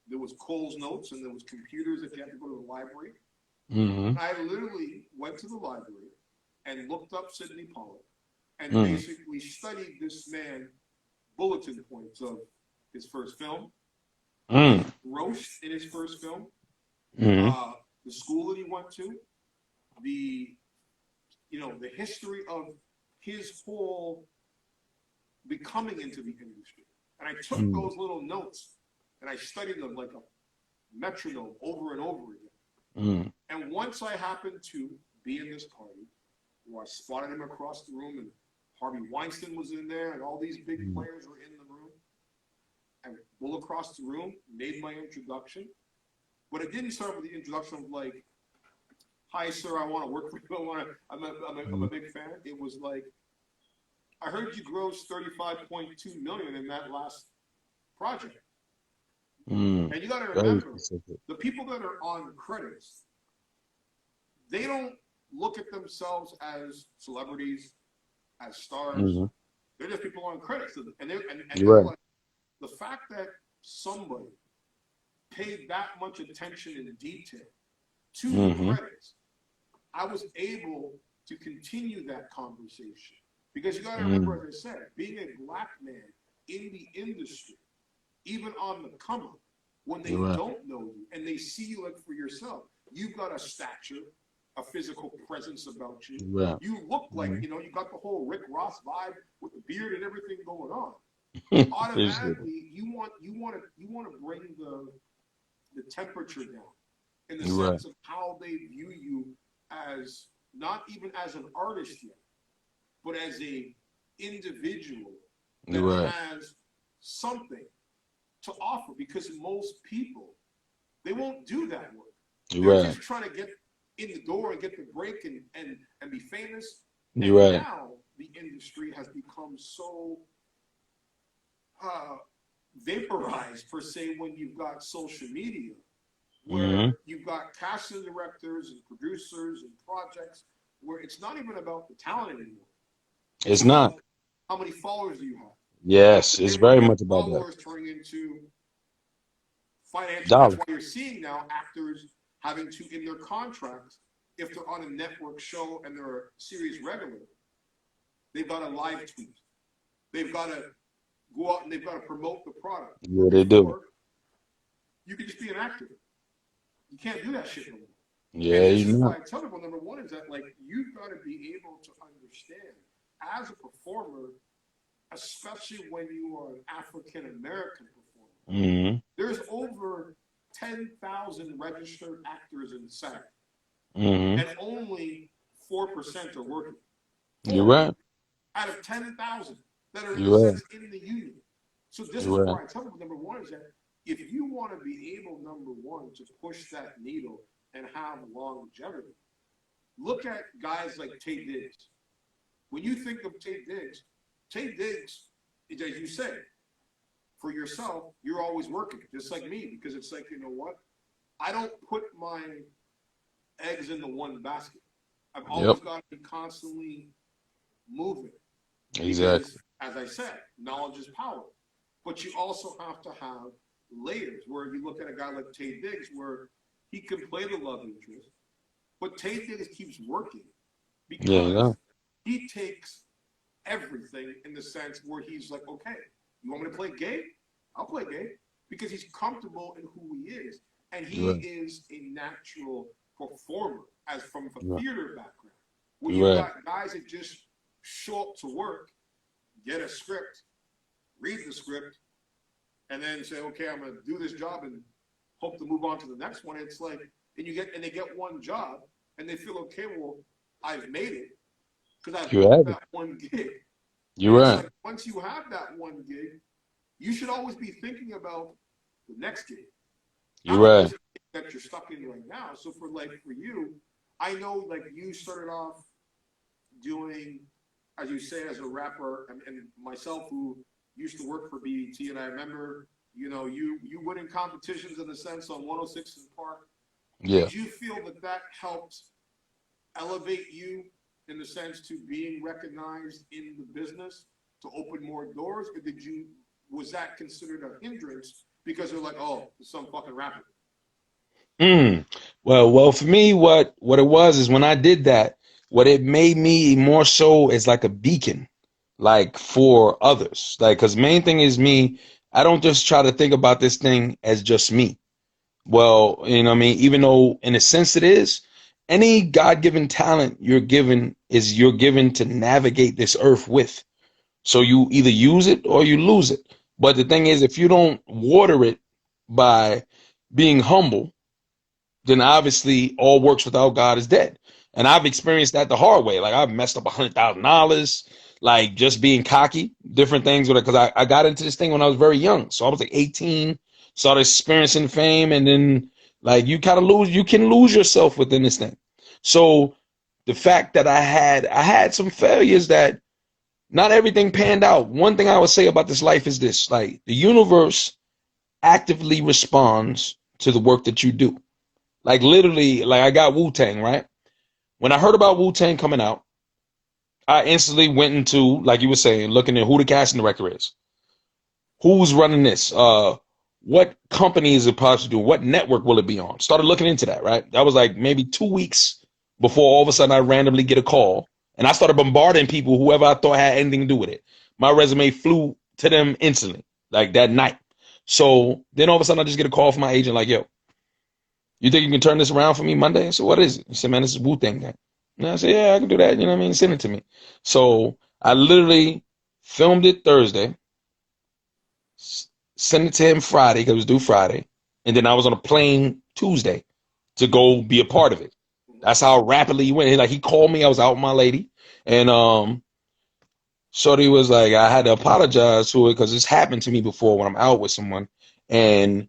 There was Cole's Notes, and there was computers that you had to go to the library. I literally went to the library and looked up Sidney Pollack and basically studied this man bulletin points of his first film, roast in his first film, the school that he went to, the history of his whole becoming into the industry. And I took those little notes and I studied them like a metronome over and over again. And once I happened to be in this party, where I spotted him across the room, and Harvey Weinstein was in there, and all these big players were in the room, I pulled across the room, made my introduction, but it didn't start with the introduction of like, "Hi, sir, I want to work for you. I'm a big fan." It was like, "I heard you grossed $35.2 million in that last project." And you got to remember, the people that are on credits, they don't look at themselves as celebrities, as stars. They're just people on credits. And they're like, the fact that somebody paid that much attention in detail to the credits, I was able to continue that conversation. Because you got to remember, as I said, being a black man in the industry, even on the come up, when they don't know you and they see you like for yourself, you've got a stature a physical presence about you. Right. You look like, you know, you got the whole Rick Ross vibe with the beard and everything going on. Automatically, you want to bring the temperature down in the sense of how they view you as not even as an artist yet, but as a individual that has something to offer. Because most people, they won't do that work. They're just trying to get in the door and get the break and be famous. And now the industry has become so vaporized, per se, when you've got social media, where you've got casting directors and producers and projects where it's not even about the talent anymore. It's not. How many followers do you have? Yes, it's very much about followers turning into financial. dollars. That's why you're seeing now actors having to, in their contracts, if they're on a network show and they're a series regular, they've got to live tweet. They've got to go out and they've got to promote the product. Yeah, they do. You can just be an actor. You can't do that shit no more. Yeah, and this you is know. why I tell people, number one is that, like, you've got to be able to understand as a performer, especially when you are an African-American performer, there's over 10,000 registered actors in SAG, and only 4% are working. You're right. Out of 10,000 that are in the union. So this is why I tell people, number one is that if you want to be able, number one, to push that needle and have longevity, look at guys like Taye Diggs. When you think of Taye Diggs, as you say, for yourself, you're always working, just like me, because it's like, you know what? I don't put my eggs in the one basket. I've always got to be constantly moving. Exactly. Because, as I said, knowledge is power. But you also have to have layers, where you look at a guy like Taye Diggs, where he can play the love interest, but Taye Diggs keeps working because he takes everything in the sense where he's like, okay, you want me to play gay? I'll play gay, because he's comfortable in who he is. And he is a natural performer, as from a theater background, where you've got guys that just show up to work, get a script, read the script, and then say, okay, I'm going to do this job and hope to move on to the next one. It's like, and they get one job, and they feel, okay, well, I've made it because I've got that one gig. You're right. Like, once you have that one gig, you should always be thinking about the next gig. You're right. That you're stuck in right now. So for you, I know, like, you started off doing, as you say, as a rapper, and myself, who used to work for BET, and I remember, you know, you winning competitions in a sense on 106 in Park. Yeah. Did you feel that helped elevate you in the sense to being recognized in the business to open more doors, or was that considered a hindrance because they're like, oh, there's some fucking rapper? Well, for me, what it was is when I did that, what it made me more so is like a beacon, like for others. Like, because main thing is me, I don't just try to think about this thing as just me. Well, you know what I mean? Even though in a sense it is, any God-given talent you're given to navigate this earth with. So you either use it or you lose it. But the thing is, if you don't water it by being humble, then obviously all works without God is dead. And I've experienced that the hard way. Like, I've messed up $100,000, like just being cocky, different things with it. Because I got into this thing when I was very young. So I was like 18, started experiencing fame, and then like you can lose yourself within this thing. So the fact that I had some failures, that not everything panned out. One thing I would say about this life is this: like, the universe actively responds to the work that you do. Like, literally, like, I got Wutang, right? When I heard about Wutang coming out, I instantly went into, like you were saying, looking at who the casting director is. Who's running this? What company is it possible to do? What network will it be on? Started looking into that, right? That was like maybe 2 weeks before all of a sudden I randomly get a call. And I started bombarding people, whoever I thought had anything to do with it. My resume flew to them instantly, like that night. So then all of a sudden I just get a call from my agent like, yo, You think you can turn this around for me Monday? I said, what is it? He said, man, this is Wutang Gang. And I said, yeah, I can do that. You know what I mean? Send it to me. So I literally filmed it Thursday, sent it to him Friday because it was due Friday. And then I was on a plane Tuesday to go be a part of it. That's how rapidly he went. Like, he called me. I was out with my lady. And Shorty was like, I had to apologize to it because this happened to me before when I'm out with someone. And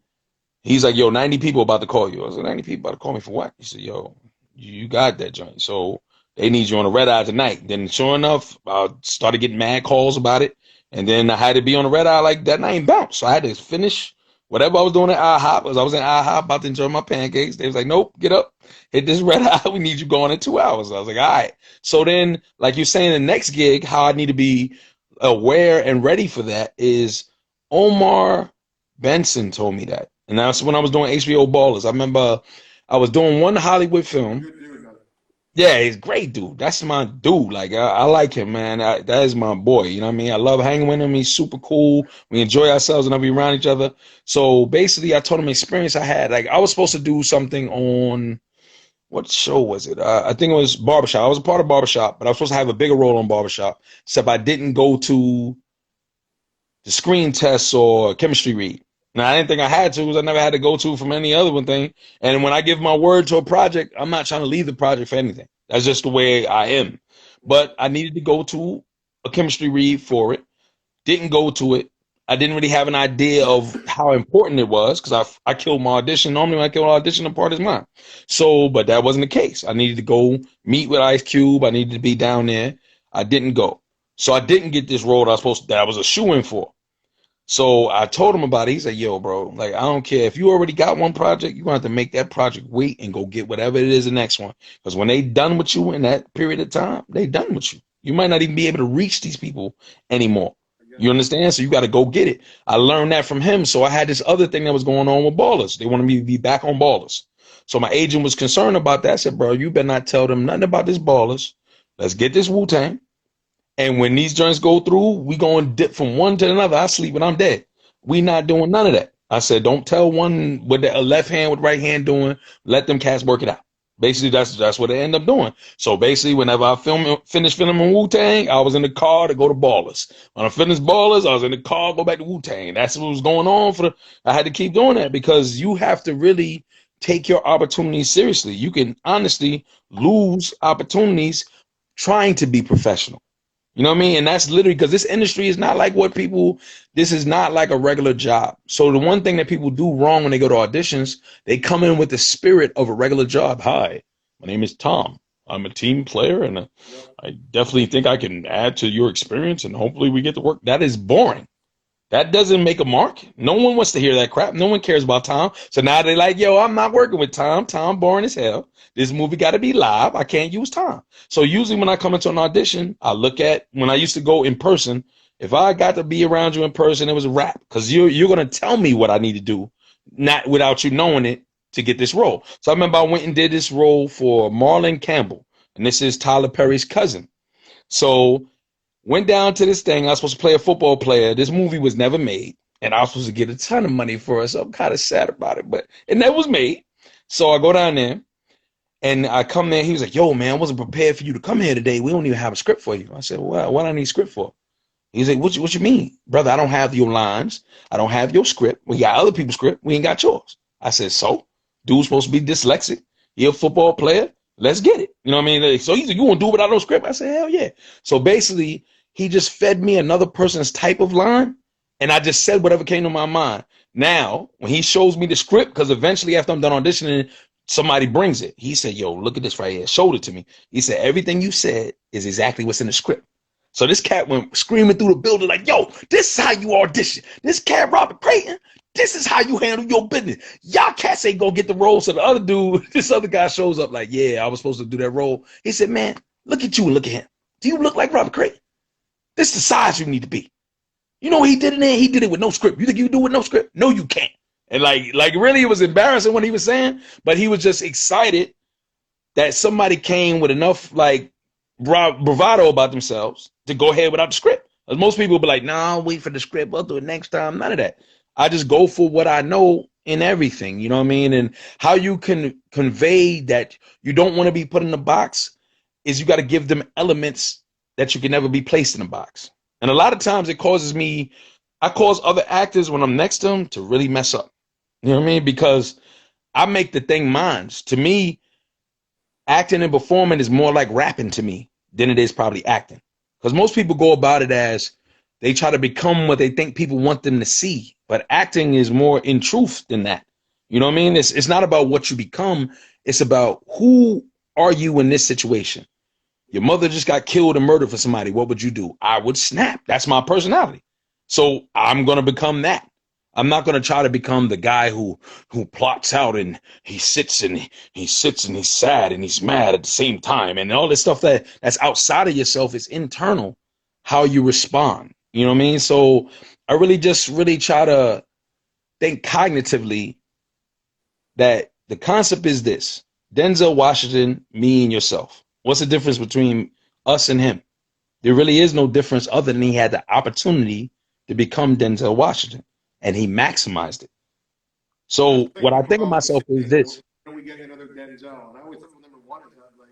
he's like, yo, 90 people about to call you. I was like, 90 people about to call me for what? He said, yo, you got that joint. So they need you on the red eye tonight. Then sure enough, I started getting mad calls about it. And then I had to be on the red eye like that night and bounce. So I had to finish whatever I was doing at IHOP. As I was in IHOP about to enjoy my pancakes. They was like, nope, get up, hit this red eye. We need you going in 2 hours. I was like, all right. So then, like you're saying, the next gig, how I need to be aware and ready for that is Omar Benson told me that. And that's when I was doing HBO Ballers. I remember I was doing one Hollywood film. Yeah, he's a great dude. That's my dude. Like, I like him, man. That is my boy. You know what I mean? I love hanging with him. He's super cool. We enjoy ourselves and we around each other. So basically, I told him the experience I had. Like, I was supposed to do something on, what show was it? I think it was Barbershop. I was a part of Barbershop, but I was supposed to have a bigger role on Barbershop, except I didn't go to the screen tests or chemistry read. Now, I didn't think I had to because I never had to go to from any other one thing. And when I give my word to a project, I'm not trying to leave the project for anything. That's just the way I am. But I needed to go to a chemistry read for it. Didn't go to it. I didn't really have an idea of how important it was because I killed my audition. Normally when I kill an audition, the part is mine. So, but that wasn't the case. I needed to go meet with Ice Cube. I needed to be down there. I didn't go. So I didn't get this role that I was a shoo-in for. So I told him about it. He said, yo, bro, like, I don't care. If you already got one project, you're going to have to make that project wait and go get whatever it is the next one. Because when they done with you in that period of time, they done with you. You might not even be able to reach these people anymore. You understand? So you got to go get it. I learned that from him. So I had this other thing that was going on with Ballers. They wanted me to be back on Ballers. So my agent was concerned about that. I said, bro, you better not tell them nothing about this Ballers. Let's get this Wutang. And when these joints go through, we going to dip from one to another. I sleep when I'm dead. We not doing none of that. I said, don't tell one what the left hand with right hand doing. Let them cats work it out. Basically, that's what they end up doing. So basically, whenever I finished filming Wutang, I was in the car to go to Ballers. When I finished Ballers, I was in the car, go back to Wutang. That's what was going on I had to keep doing that because you have to really take your opportunities seriously. You can honestly lose opportunities trying to be professional. You know what I mean? And that's literally because this industry is not like this is not like a regular job. So the one thing that people do wrong when they go to auditions, they come in with the spirit of a regular job. Hi, my name is Tom. I'm a team player and I definitely think I can add to your experience and hopefully we get to work. That is boring. That doesn't make a mark. No one wants to hear that crap. No one cares about Tom. So now they're like, yo, I'm not working with Tom. Tom boring as hell. This movie got to be live. I can't use Tom. So usually when I come into an audition, I look at when I used to go in person. If I got to be around you in person, it was a wrap because you're going to tell me what I need to do, not without you knowing it to get this role. So I remember I went and did this role for Marlon Campbell. And this is Tyler Perry's cousin. So went down to this thing. I was supposed to play a football player. This movie was never made. And I was supposed to get a ton of money for it. So I'm kind of sad about it. But it never was made. So I go down there. And I come there. He was like, yo, man, I wasn't prepared for you to come here today. We don't even have a script for you. I said, well, what do I need a script for? He's like, what you mean? Brother, I don't have your lines. I don't have your script. We got other people's script. We ain't got yours. I said, so? Dude's supposed to be dyslexic. He a football player. Let's get it. You know what I mean? So he's like, you want to do it without no script? I said, hell yeah. So basically, he just fed me another person's type of line, and I just said whatever came to my mind. Now, when he shows me the script, because eventually after I'm done auditioning, somebody brings it. He said, yo, look at this right here. Showed it to me. He said, everything you said is exactly what's in the script. So this cat went screaming through the building like, yo, this is how you audition. This cat, Robert Crayton, this is how you handle your business. Y'all cats ain't gonna get the role. So the other dude, this other guy shows up like, yeah, I was supposed to do that role. He said, man, look at you and look at him. Do you look like Robert Crayton? This is the size you need to be. You know what he did in there? He did it with no script. You think you can do it with no script? No, you can't. And like really, it was embarrassing what he was saying, but he was just excited that somebody came with enough like bravado about themselves to go ahead without the script. Most people will be like, nah, I'll wait for the script. I'll do it next time. None of that. I just go for what I know in everything, you know what I mean? And how you can convey that you don't want to be put in a box is you got to give them elements that you can never be placed in a box. And a lot of times I cause other actors when I'm next to them to really mess up. You know what I mean? Because I make the thing mine. To me, acting and performing is more like rapping to me than it is probably acting. Because most people go about it as they try to become what they think people want them to see. But acting is more in truth than that. You know what I mean? It's not about what you become. It's about who are you in this situation. Your mother just got killed and murdered for somebody. What would you do? I would snap. That's my personality. So I'm going to become that. I'm not going to try to become the guy who plots out and he sits and he's sad and he's mad at the same time, and all this stuff that's outside of yourself is internal, how you respond. You know what I mean? So I really just really try to think cognitively that the concept is this: Denzel Washington, me and yourself. What's the difference between us and him? There really is no difference other than he had the opportunity to become Denzel Washington, and he maximized it. So what I think of myself is this. When we get another Denzel, and I always think number one is that like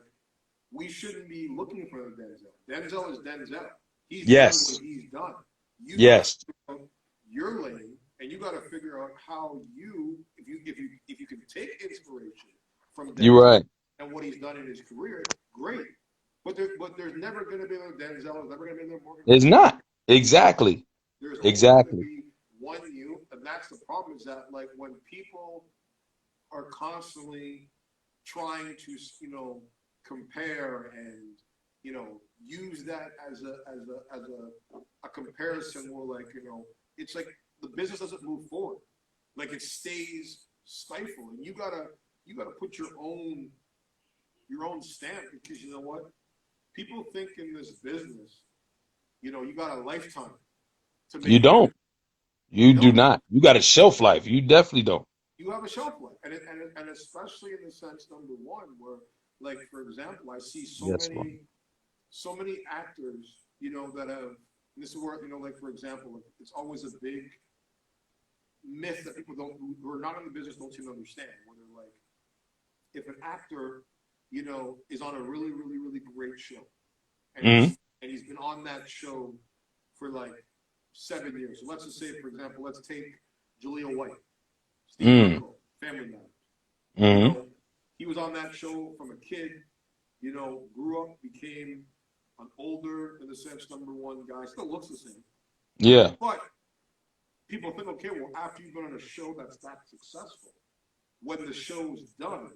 we shouldn't be looking for another Denzel. Denzel is Denzel. He's done what he's done. You Yes. Your lane, and you got to figure out how if you can take inspiration from Denzel You're right. and what he's done in his career, great. But there's never going to be another Denzel. There's never going to be another Morgan. It's not. Exactly. There's exactly. Going to be one you, and that's the problem. Is that like when people are constantly trying to compare and use that as a comparison, where like it's like the business doesn't move forward, like it stays stifled, and you gotta put your own stamp, because you know what, people think in this business, you got a lifetime to make. You don't. You do not. You got a shelf life. You definitely don't. You have a shelf life, and especially in the sense, number one, where like for example, I see so many actors, that have. And this is where like for example, it's always a big myth that people who are not in the business don't seem to understand. Where they're like, if an actor, is on a really, really, really great show, and he's been on that show for like 7 years. So let's just say, for example, let's take Jaleel White, Steve Urkel, Family Matters. He was on that show from a kid, grew up, became an older, in the sense, number one guy, still looks the same. Yeah. But people think, okay, well, after you've been on a show that's that successful, when the show's done,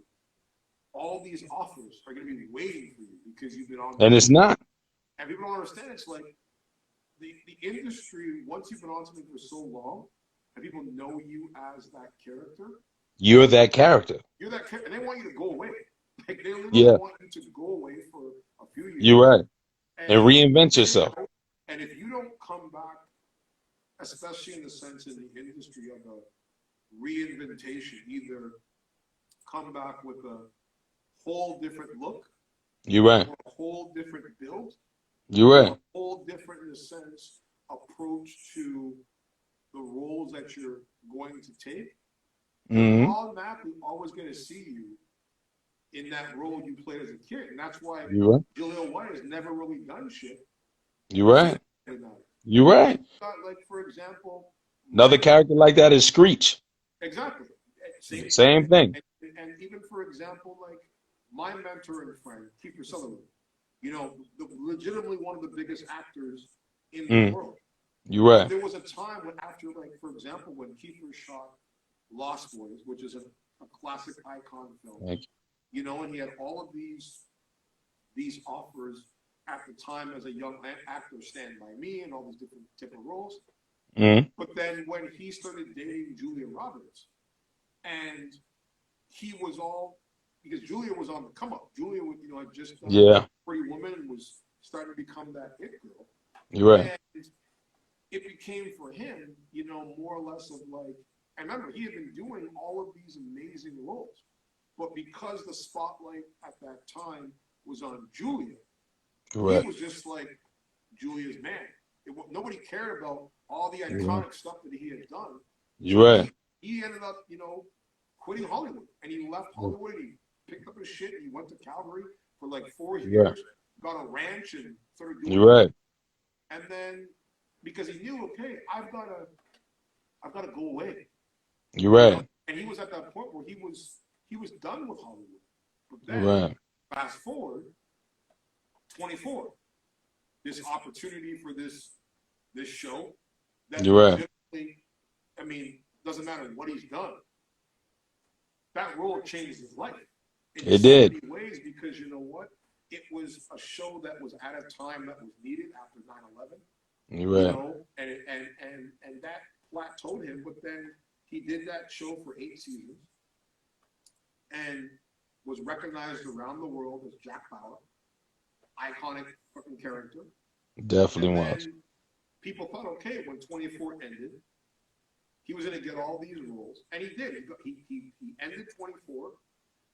all these offers are going to be waiting for you because you've been on. And it's not. And people don't understand. It's like the industry, once you've been on something for so long, and people know you as that character. You're that character. You're that character, and they want you to go away. Like they literally want you to go away for a few years. You're right. And reinvent yourself. And if you don't come back, especially in the sense in the industry of a reinventation, either come back with a whole different look. You're right. Or a whole different build. You're right. A whole different, in a sense, approach to the roles that you're going to take. They're automatically always going to see you in that role you played as a kid. And that's why Jaleel White has never really done shit. You're right. You're right. Like, for example, another character like that is Screech. Exactly. Same thing. And even, for example, like my mentor and friend, Kiefer Sutherland, legitimately one of the biggest actors in the world. You're right. There was a time when, after, like, for example, when Kiefer shot Lost Boys, which is a classic icon film, and he had all of these offers at the time as a young actor, Stand By Me, and all these different roles. But then when he started dating Julia Roberts, and he was all, because Julia was on the come up. Julia, had just done Pretty Woman and was starting to become that it girl. You're right. And it became for him, more or less of like, I remember he had been doing all of these amazing roles, but because the spotlight at that time was on Julia, he was just like Julia's man. Nobody cared about all the iconic stuff that he had done. You're right. he ended up, quitting Hollywood, and he left Hollywood and he picked up his shit and he went to Calgary for like 4 Right. years, got a ranch and started doing You're right. and then because he knew, okay, I've got to go away. You're right. And he was at that point where he was done with Hollywood. But You're then right. fast forward 24, this opportunity for this show that You're right. legitimately, I mean, doesn't matter what he's done. That role changed his life in It so did. many ways because you know what? It was a show that was at a time that was needed after 9/11. You're right. And that plateaued him. But then he did that show for 8 seasons and was recognized around the world as Jack Bauer, iconic fucking character. Definitely And was. then people thought, okay, when 24 ended, he was going to get all these roles, and he did. He ended 24,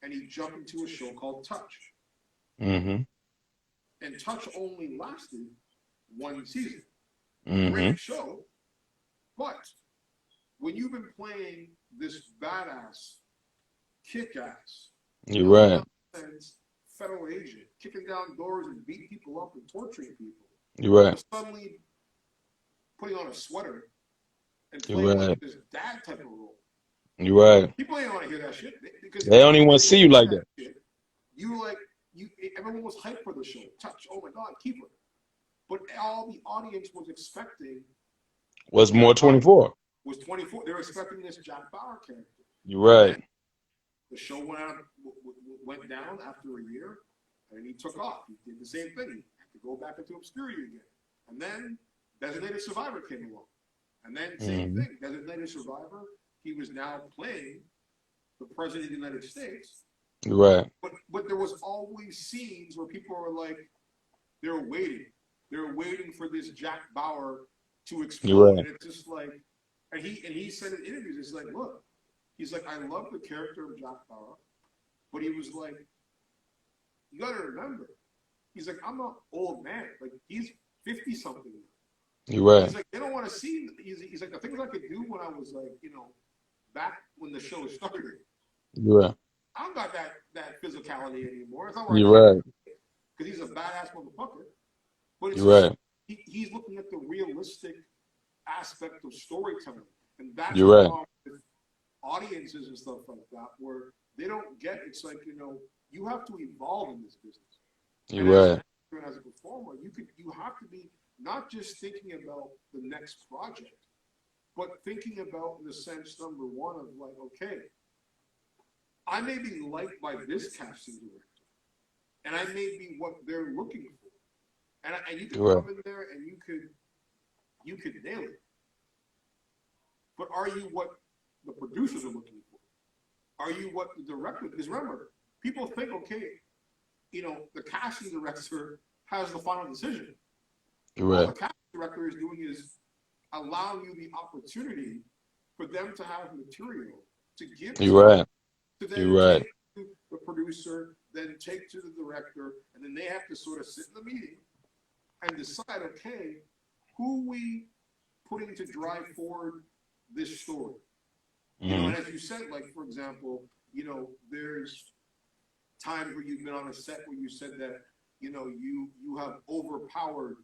and he jumped into a show called Touch. Mm-hmm. And Touch only lasted 1 season. Mm-hmm. Great show, but when you've been playing this badass, kick-ass, You're right. federal agent, kicking down doors and beating people up and torturing people, You're right. suddenly putting on a sweater and You're playing right. like this dad type of role. You're right. People ain't want to hear that shit because They don't even want to see you like that. shit, everyone was hyped for the show. Touch, oh my God, keep her. But all the audience was expecting Was more 24. was 24. They were expecting this Jack Bauer character. You're right. And the show went down after a year, and he took off. He did the same thing. He had to go back into obscurity again. And then Designated Survivor came along. And then same thing. Designated Survivor, he was now playing the President of the United States. You're right. But there was always scenes where people were like, they were waiting. They were waiting for this Jack Bauer to explode. You're right. And it's just like, and he said in interviews, it's like, look, he's like, I love the character of Jack Bauer, but he was like, you got to remember, he's like, I'm an old man. Like, he's 50 something. You're right. He's like, they don't want to see. He's like, the things I could do when I was like, back when the show started. You're right. I don't got that physicality anymore. It's not right. You're right. Because he's a badass motherfucker. But it's You're right. He's looking at the realistic aspect of storytelling, and that's You're right. with audiences and stuff like that, where they don't get. It's like you have to evolve in this business. You're right. As a performer, you have to be not just thinking about the next project, but thinking about in the sense number one of like, okay, I may be liked by this casting director, and I may be what they're looking for. And you can come in there and you could nail it. But are you what the producers are looking for? Are you what the director? Because remember, people think, okay, the casting director has the final decision. You're right. All the casting director is doing is allowing you the opportunity for them to have material to give. You're right. To then You're right. take to the producer, then take to the director, and then they have to sort of sit in the meeting and decide, okay, who we putting to drive forward this story. And as you said, like, for example, there's times where you've been on a set where you said that, you have overpowered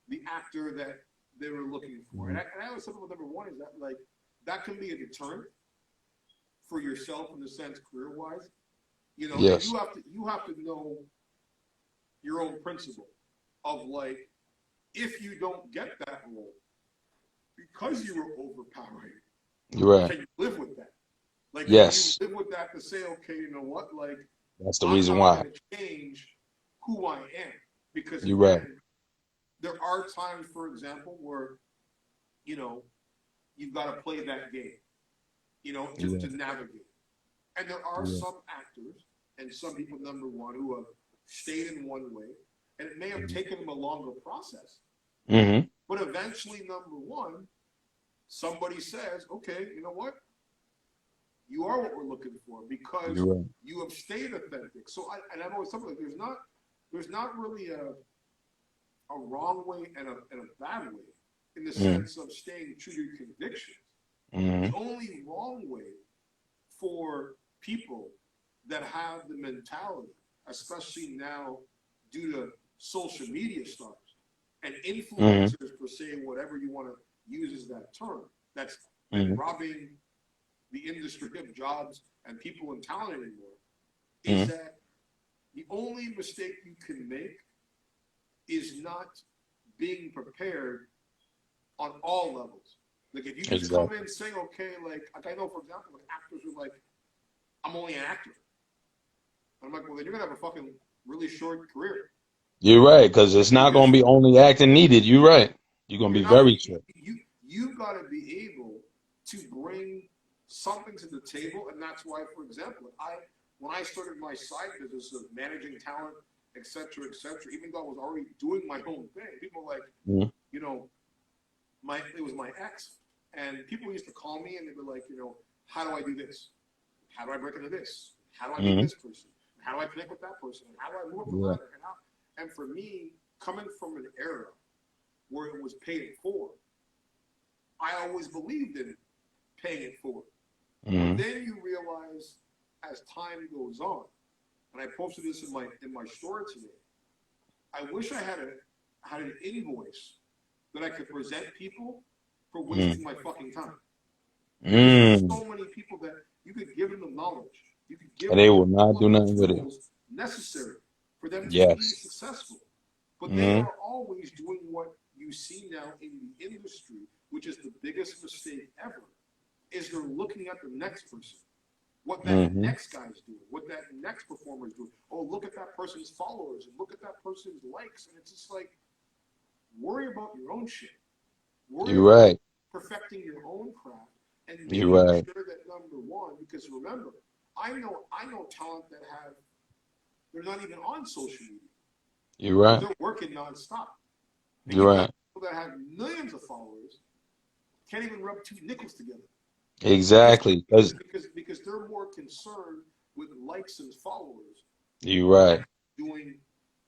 the actor that they were looking for. And I always said, number one is that, like, that can be a deterrent for yourself in the sense career-wise. Yes. You have to know your own principle of, like, if you don't get that role because you were overpowering, You're right. can you live with that? Like, yes. Can you live with that to say, okay, you know what? Like, that's the reason why. I'm to change who I am. Because you're right. There are times, for example, where, you've got to play that game, to navigate. And there are some actors and some people, number one, who have stayed in one way, and it may have taken them a longer process. But eventually, number one, somebody says, okay, you know what? You are what we're looking for because you have stayed authentic. So, I've always said, like, there's not really a wrong way and a bad way in the sense of staying true to your convictions. The only wrong way for people that have the mentality, especially now due to social media stars and influencers per se, whatever you want to use as that term, that's robbing the industry of jobs and people and talent anymore, is that the only mistake you can make is not being prepared on all levels. Like if you just come in saying, okay, like I know, for example, like actors who like, I'm only an actor. And I'm like, well, then you're gonna have a fucking really short career. You're right, because it's not gonna be only acting needed. You're right. You're gonna be very short. You gotta be able to bring something to the table, and that's why, for example, when I started my side business of managing talent, et cetera, even though I was already doing my own thing, people were like, you know, it was my ex, and people used to call me and they were like, you know, how do I do this? How do I break into this? How do I meet this person? How do I connect with that person? And how do I move up the ladder? And for me, coming from an era where it was paid it forward, I always believed in paying it forward. But then you realize as time goes on, and I posted this in my story today, I wish I had an invoice that I could present people for wasting my fucking time. There's so many people that you could give them the knowledge. You could give them they will not do nothing with it. Necessary for them to be successful. But they are always doing what you see now in the industry, which is the biggest mistake ever, is they're looking at the next person. What that next guy's doing, what that next performer's doing. Oh, look at that person's followers and look at that person's likes. And it's just like, worry about your own shit. Worry about perfecting your own craft and making sure that, number one, because remember, I know talent that they're not even on social media. You're right. They're working nonstop. And You're right. People that have millions of followers can't even rub two nickels together. Exactly. Because they're more concerned with likes and followers. You're right. Doing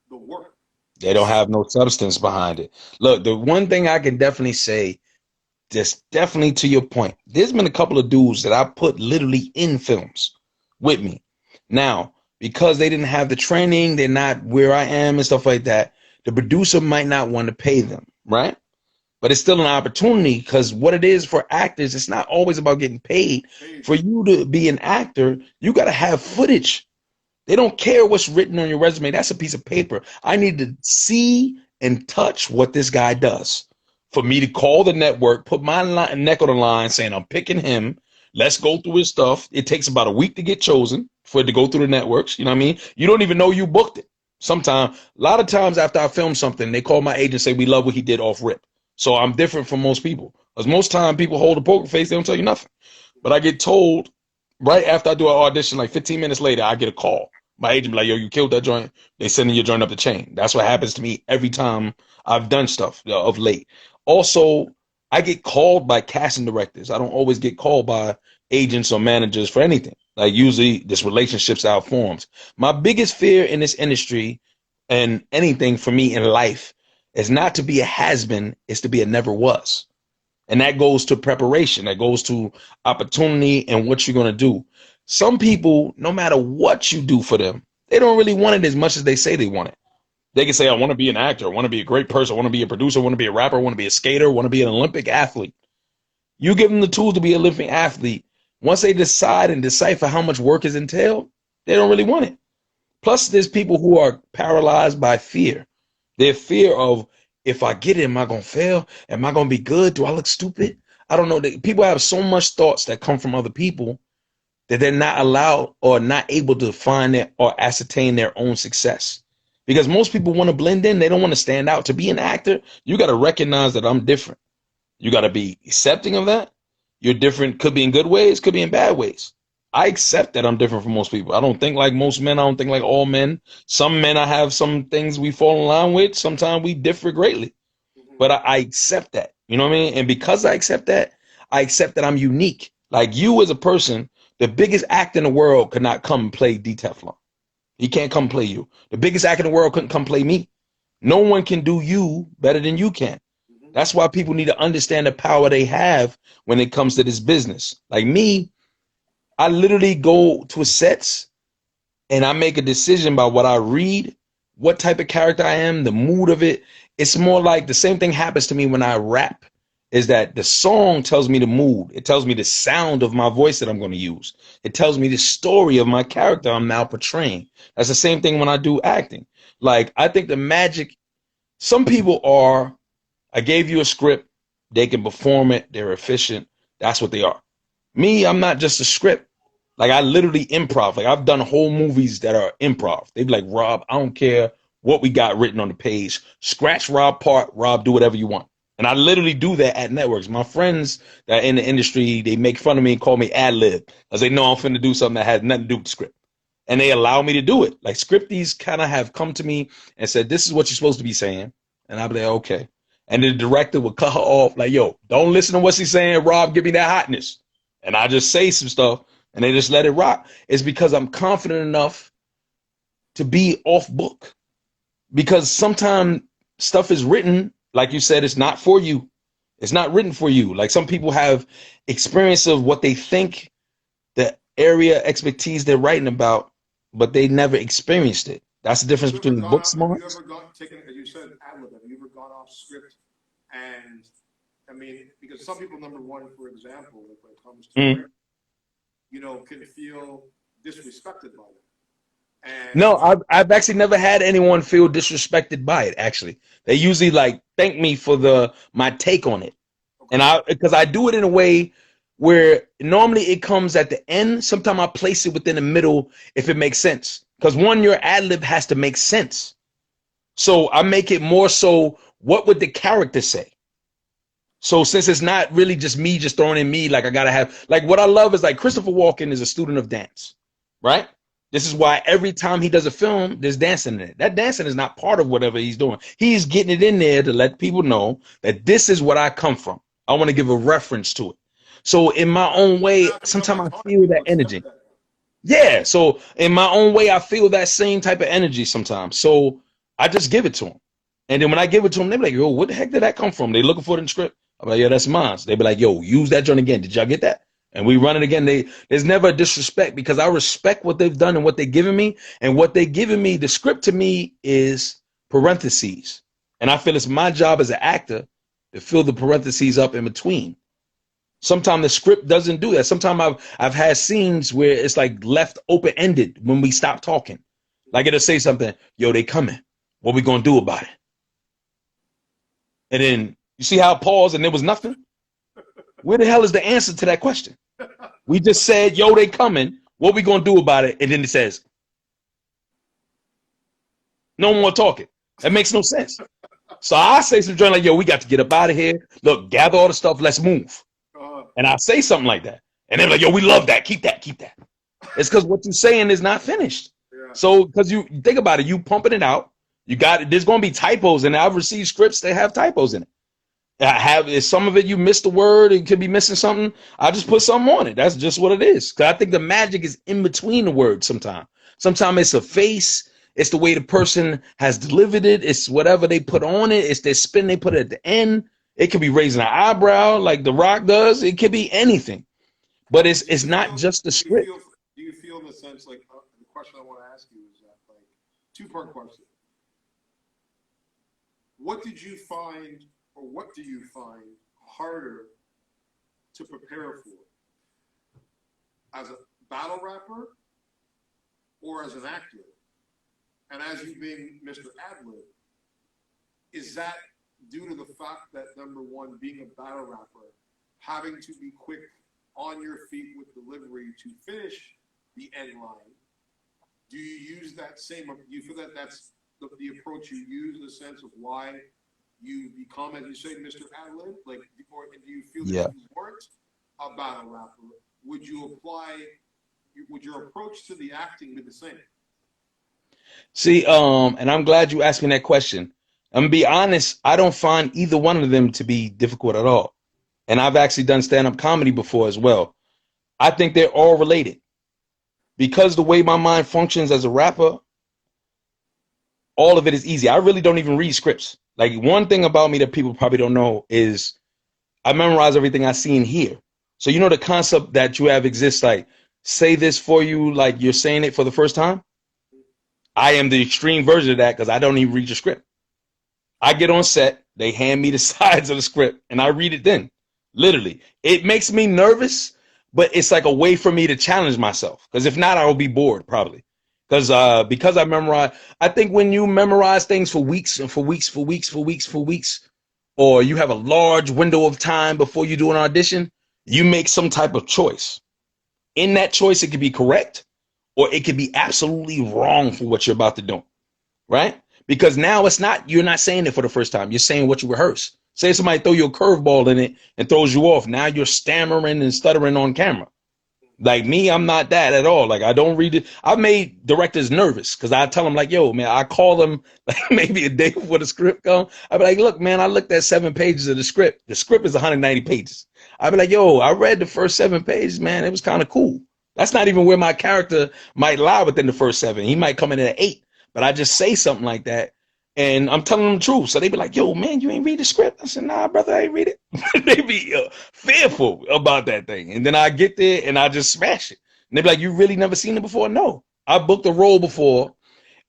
the work. They don't have no substance behind it. Look, the one thing I can definitely say, just definitely to your point, there's been a couple of dudes that I put literally in films with me. Now, because they didn't have the training, they're not where I am and stuff like that, the producer might not want to pay them, right? But it's still an opportunity, because what it is for actors, it's not always about getting paid. For you to be an actor, you got to have footage. They don't care what's written on your resume. That's a piece of paper. I need to see and touch what this guy does for me to call the network, put my neck on the line saying, I'm picking him. Let's go through his stuff. It takes about a week to get chosen for it to go through the networks. You know what I mean? You don't even know you booked it. Sometimes, a lot of times after I film something, they call my agent and say, we love what he did off rip. So I'm different from most people. Because most time people hold a poker face, they don't tell you nothing. But I get told right after I do an audition, like 15 minutes later, I get a call. My agent be like, yo, you killed that joint. They sending your joint up the chain. That's what happens to me every time I've done stuff of late. Also, I get called by casting directors. I don't always get called by agents or managers for anything. Like usually this relationships out forms. My biggest fear in this industry and anything for me in life is not to be a has-been, it's to be a never was. And that goes to preparation. That goes to opportunity and what you're going to do. Some people, no matter what you do for them, they don't really want it as much as they say they want it. They can say, I want to be an actor, I want to be a great person, I want to be a producer, I want to be a rapper, I want to be a skater, I want to be an Olympic athlete. You give them the tools to be an Olympic athlete. Once they decide and decipher how much work is entailed, they don't really want it. Plus, there's people who are paralyzed by fear. Their fear of, if I get it, am I going to fail? Am I going to be good? Do I look stupid? I don't know. People have so much thoughts that come from other people that they're not allowed or not able to find it or ascertain their own success. Because most people want to blend in. They don't want to stand out. To be an actor, you got to recognize that I'm different. You got to be accepting of that. You're different. Could be in good ways, could be in bad ways. I accept that I'm different from most people. I don't think like most men. I don't think like all men. Some men, I have some things we fall in line with. Sometimes we differ greatly. But I accept that. You know what I mean? And because I accept that I'm unique. Like you as a person, the biggest actor in the world could not come and play DTeflon. He can't come play you. The biggest actor in the world couldn't come play me. No one can do you better than you can. That's why people need to understand the power they have when it comes to this business. Like me, I literally go to sets and I make a decision by what I read, what type of character I am, the mood of it. It's more like the same thing happens to me when I rap, is that the song tells me the mood. It tells me the sound of my voice that I'm going to use. It tells me the story of my character I'm now portraying. That's the same thing when I do acting. Like, I think the magic, some people are, I gave you a script, they can perform it, they're efficient. That's what they are. Me, I'm not just a script. Like, I literally improv. Like, I've done whole movies that are improv. They be like, Rob, I don't care what we got written on the page. Scratch Rob part, Rob, do whatever you want. And I literally do that at networks. My friends that are in the industry, they make fun of me and call me ad-lib, because they know I'm finna do something that has nothing to do with the script. And they allow me to do it. Like, scripties kind of have come to me and said, this is what you're supposed to be saying. And I'll be like, okay. And the director would cut her off like, yo, don't listen to what she's saying, Rob, give me that hotness. And I just say some stuff and they just let it rock. It's because I'm confident enough to be off book. Because sometimes stuff is written, like you said, it's not for you. It's not written for you. Like, some people have experience of what they think the area expertise they're writing about, but they never experienced it. That's the difference between book smarts. Have you ever taken, as you said, ad-lib, have you ever gone off script? And I mean, because some people, number one, for example, like when it comes to you know, can feel disrespected by them. And no, I've actually never had anyone feel disrespected by it. Actually, they usually like thank me for my take on it, okay. And because I do it in a way where normally it comes at the end. Sometimes I place it within the middle if it makes sense. Because one, your ad lib has to make sense. So I make it more so, what would the character say? So since it's not really just me just throwing in me, like I gotta have, like what I love is like Christopher Walken is a student of dance, right? This is why every time he does a film, there's dancing in it. That dancing is not part of whatever he's doing. He's getting it in there to let people know that this is what I come from. I want to give a reference to it. So in my own way, sometimes I feel that energy. Yeah. So in my own way, I feel that same type of energy sometimes. So I just give it to him. And then when I give it to them, they be like, yo, what the heck did that come from? They looking for it in the script. I'm like, yeah, that's mine. So they be like, yo, use that joint again. Did y'all get that? And we run it again. There's never a disrespect because I respect what they've done and what they're giving me. And what they're giving me, the script to me is parentheses. And I feel it's my job as an actor to fill the parentheses up in between. Sometimes the script doesn't do that. Sometimes I've had scenes where it's like left open-ended when we stop talking. Like it'll say something, yo, they coming. What we gonna do about it? And then you see how it paused and there was nothing? Where the hell is the answer to that question? We just said, yo, they coming. What we gonna do about it? And then it says, no more talking. That makes no sense. So I say some joint like, yo, we got to get up out of here. Look, gather all the stuff. Let's move. And I say something like that. And they're like, yo, we love that. Keep that. Keep that. It's because what you're saying is not finished. Yeah. So because you think about it, you pumping it out. You got it. There's going to be typos. And I've received scripts that have typos in it. Is some of it you missed a word, it could be missing something. I just put something on it. That's just what it is. Because I think the magic is in between the words sometimes. Sometimes it's a face. It's the way the person has delivered it. It's whatever they put on it. It's their spin they put at the end. It could be raising an eyebrow like The Rock does. It could be anything. But it's not just the script. Do you feel in the sense, like, the question I want to ask you is that, like, two-part question. What did you find, or what do you find harder to prepare for? As a battle rapper or as an actor? And as you being Mr. Adlib, is that due to the fact that, number one, being a battle rapper, having to be quick on your feet with delivery to finish the end line, do you use that same, do you feel that that's the approach you use in the sense of why you become, as you say, Mr. Adlib? Like, or do you feel that if you weren't a battle rapper, would you apply, would your approach to the acting be the same? See, and I'm glad you asked me that question. I'm gonna be honest, I don't find either one of them to be difficult at all. And I've actually done stand-up comedy before as well. I think they're all related. Because the way my mind functions as a rapper, all of it is easy. I really don't even read scripts. Like one thing about me that people probably don't know is I memorize everything I see and hear. So you know the concept that you have exists like say this for you like you're saying it for the first time. I am the extreme version of that because I don't even read the script. I get on set, they hand me the sides of the script, and I read it then. Literally. It makes me nervous, but it's like a way for me to challenge myself. Because if not, I will be bored probably. Because I memorize, I think when you memorize things for weeks and for weeks, or you have a large window of time before you do an audition, you make some type of choice. In that choice, it could be correct or it could be absolutely wrong for what you're about to do, right? Because now it's not, you're not saying it for the first time. You're saying what you rehearse. Say somebody throw you a curveball in it and throws you off. Now you're stammering and stuttering on camera. Like me, I'm not that at all. Like I don't read it. I've made directors nervous because I tell them like, yo, man, I call them like maybe a day before the script come. I'd be like, look, man, I looked at 7 pages of the script. The script is 190 pages. I'd be like, yo, I read the first 7 pages, man. It was kind of cool. That's not even where my character might lie within the first 7. He might come in at 8, but I just say something like that. And I'm telling them the truth. So they be like, yo, man, you ain't read the script. I said, nah, brother, I ain't read it. They be fearful about that thing. And then I get there and I just smash it. And they be like, you really never seen it before? No. I booked a role before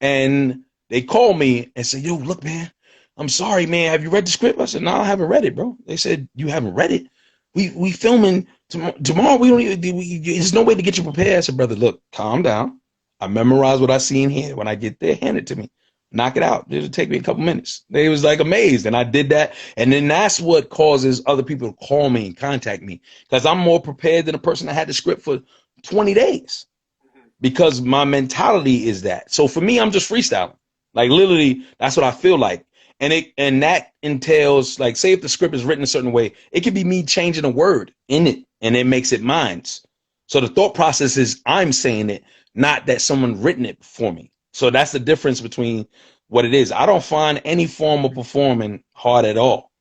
and they call me and say, yo, look, man, I'm sorry, man. Have you read the script? I said, no, I haven't read it, bro. They said, you haven't read it? We filming tomorrow. We don't even, there's no way to get you prepared. I said, brother, look, calm down. I memorize what I see in here. When I get there, hand it to me. Knock it out. It'll take me a couple minutes. They was like amazed. And I did that. And then that's what causes other people to call me and contact me. Because I'm more prepared than a person that had the script for 20 days. Because my mentality is that. So for me, I'm just freestyling. Like literally, that's what I feel like. And that entails, like, say if the script is written a certain way, it could be me changing a word in it and it makes it mine. So the thought process is I'm saying it, not that someone written it for me. So that's the difference between what it is. I don't find any form of performing hard at all.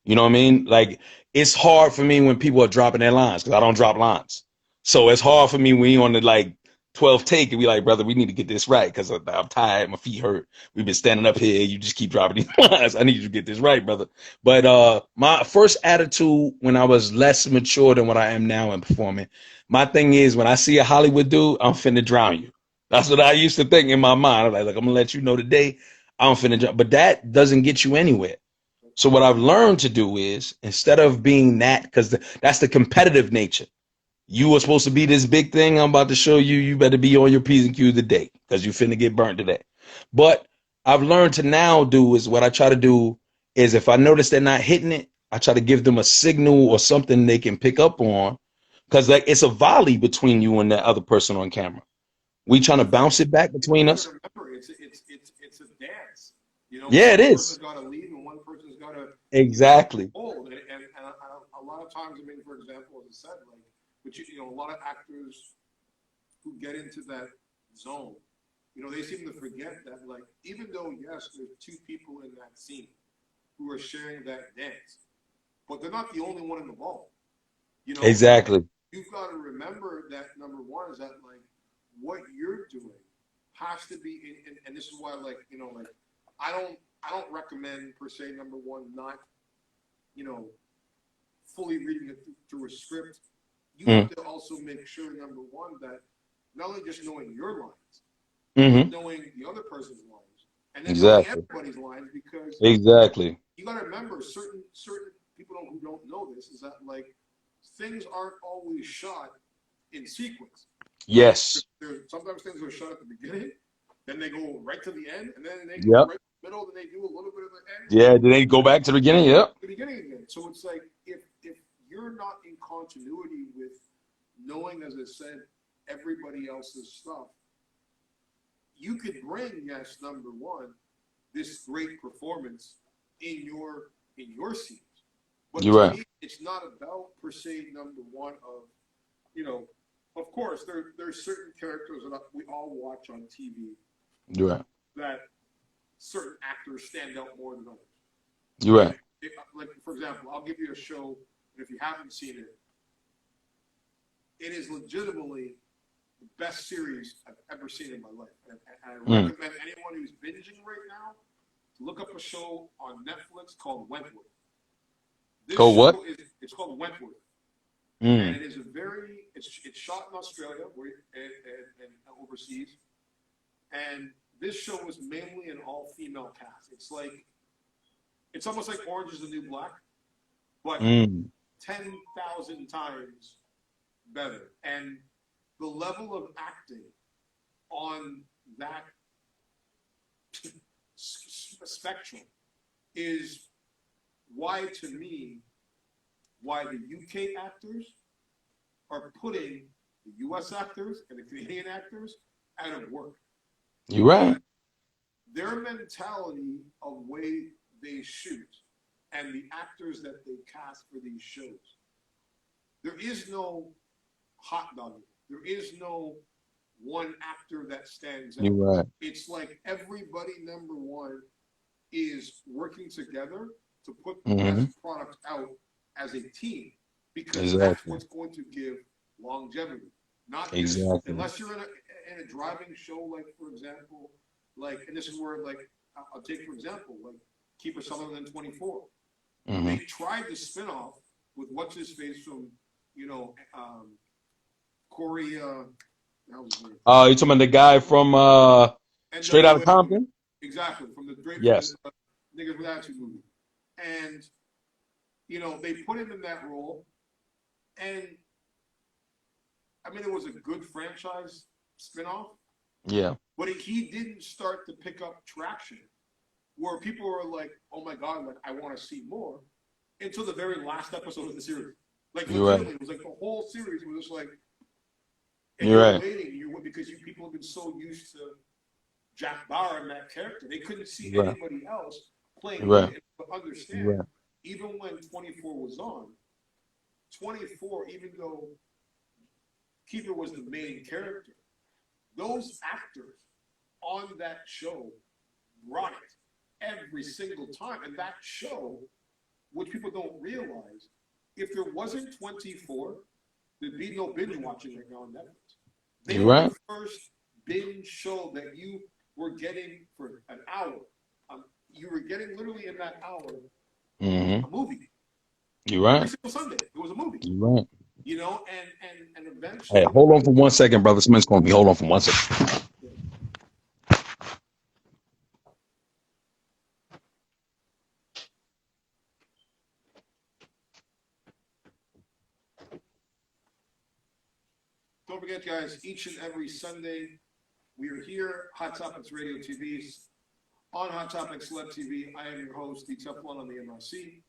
You know what I mean? Like it's hard for me when people are dropping their lines because I don't drop lines. So it's hard for me when you on the like 12 take and be like, brother, we need to get this right because I'm tired, my feet hurt. We've been standing up here. You just keep dropping these lines. I need you to get this right, brother. But my first attitude when I was less mature than what I am now in performing, my thing is when I see a Hollywood dude, I'm finna drown you. That's what I used to think in my mind. I'm like, look, I'm gonna let you know today, I'm finna drown. But that doesn't get you anywhere. So what I've learned to do is instead of being that, because that's the competitive nature. You were supposed to be this big thing. I'm about to show you. You better be on your P's and Q's today because you finna get burnt today. But I've learned to now do is what I try to do is if I notice they're not hitting it, I try to give them a signal or something they can pick up on because like it's a volley between you and that other person on camera. We trying to bounce it back between us. Remember, it's a dance. You know, Yeah, it one is. person's got to lead and one person's got to Exactly. hold. And a lot of times, I mean, for example, as I said, like, but you know, a lot of actors who get into that zone, you know, they seem to forget that, like, even though yes, there's 2 people in that scene who are sharing that dance, but they're not the only one in the ball. You know, Exactly. you've got to remember that number one is that like what you're doing has to be and this is why like you know like I don't recommend per se number one not you know fully reading it through a script. You have to also make sure number one that not only just knowing your lines but knowing the other person's lines and then knowing Exactly. everybody's lines because Exactly. you got to remember certain people who don't know this is that like things aren't always shot in sequence. Like Yes. there's sometimes things are shot at the beginning, then they go right to the end, and then they go Yep. right to the middle, then they do a little bit of the end, Yeah. Did they go back to the beginning? Yep. the beginning again. So it's like if you're not in continuity with knowing, as I said, everybody else's stuff, you could bring yes number one this great performance in your scenes, but You're to right. me, it's not about per se number one of you know. Of course, there's certain characters that we all watch on TV You're right. that certain actors stand out more than others. You're right. Like for example, I'll give you a show, and if you haven't seen it, it is legitimately the best series I've ever seen in my life. And I recommend anyone who's binging right now to look up a show on Netflix called Wentworth. This Called what? show it's called Wentworth. Mm. And it is it's shot in Australia and overseas. And this show was mainly an all-female cast. It's almost like Orange is the New Black, but 10,000 times better. And the level of acting on that spectrum is why, to me, why the UK actors are putting the US actors and the Canadian actors out of work. You're right. Their mentality of way they shoot and the actors that they cast for these shows, there is no hot dog. There is no one actor that stands out. You're right. It's like everybody, number one, is working together to put the best product out as a team, because that's what's going to give longevity. Not just unless you're in a driving show, like, for example, like, and this is where, like, I'll take for example, like Keeper Sutherland 24. They tried the spin-off with what's his face from, Corey. You're talking about the guy from Straight Outta Compton? Exactly, from the Yes. Niggas with Attitude movie. And, they put him in that role. And, I mean, it was a good franchise spinoff. Yeah. But he didn't start to pick up traction where people were like, oh my God, like, I want to see more, until the very last episode of the series. Like, literally, it was like the whole series was just like, and you're waiting, because people have been so used to Jack Bauer and that character. They couldn't see anybody else playing it. But understand, even when 24 was on, 24, even though Keeper was the main character, those actors on that show brought it every single time. And that show, which people don't realize, if there wasn't 24, there'd be no binge watching right now on Netflix. They were the first binge show that you were getting for an hour. You were getting literally in that hour a movie. You're right. Every single Sunday, it was a movie. You're right. And eventually. Hey, hold on for 1 second, brother. Somebody's calling me. Hold on for 1 second. Don't forget, guys, each and every Sunday, we are here, Hot Topics Radio TV. On Hot Topics Celeb TV, I am your host, DTeflon on the MRC.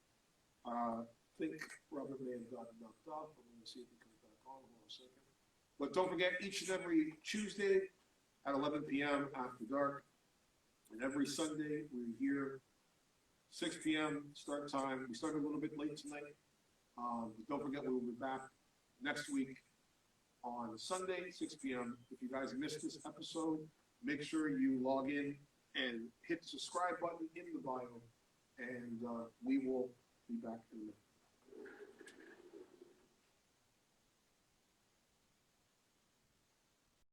I think Robert may have gotten knocked off. I'm going to see if he comes back on. Hold on a second. But don't forget, each and every Tuesday at 11 p.m. after dark. And every Sunday, we're here, 6 p.m. start time. We started a little bit late tonight. But don't forget, we will be back next week on Sunday, 6 p.m. If you guys missed this episode, make sure you log in and hit the subscribe button in the bio, and we will be back in a minute.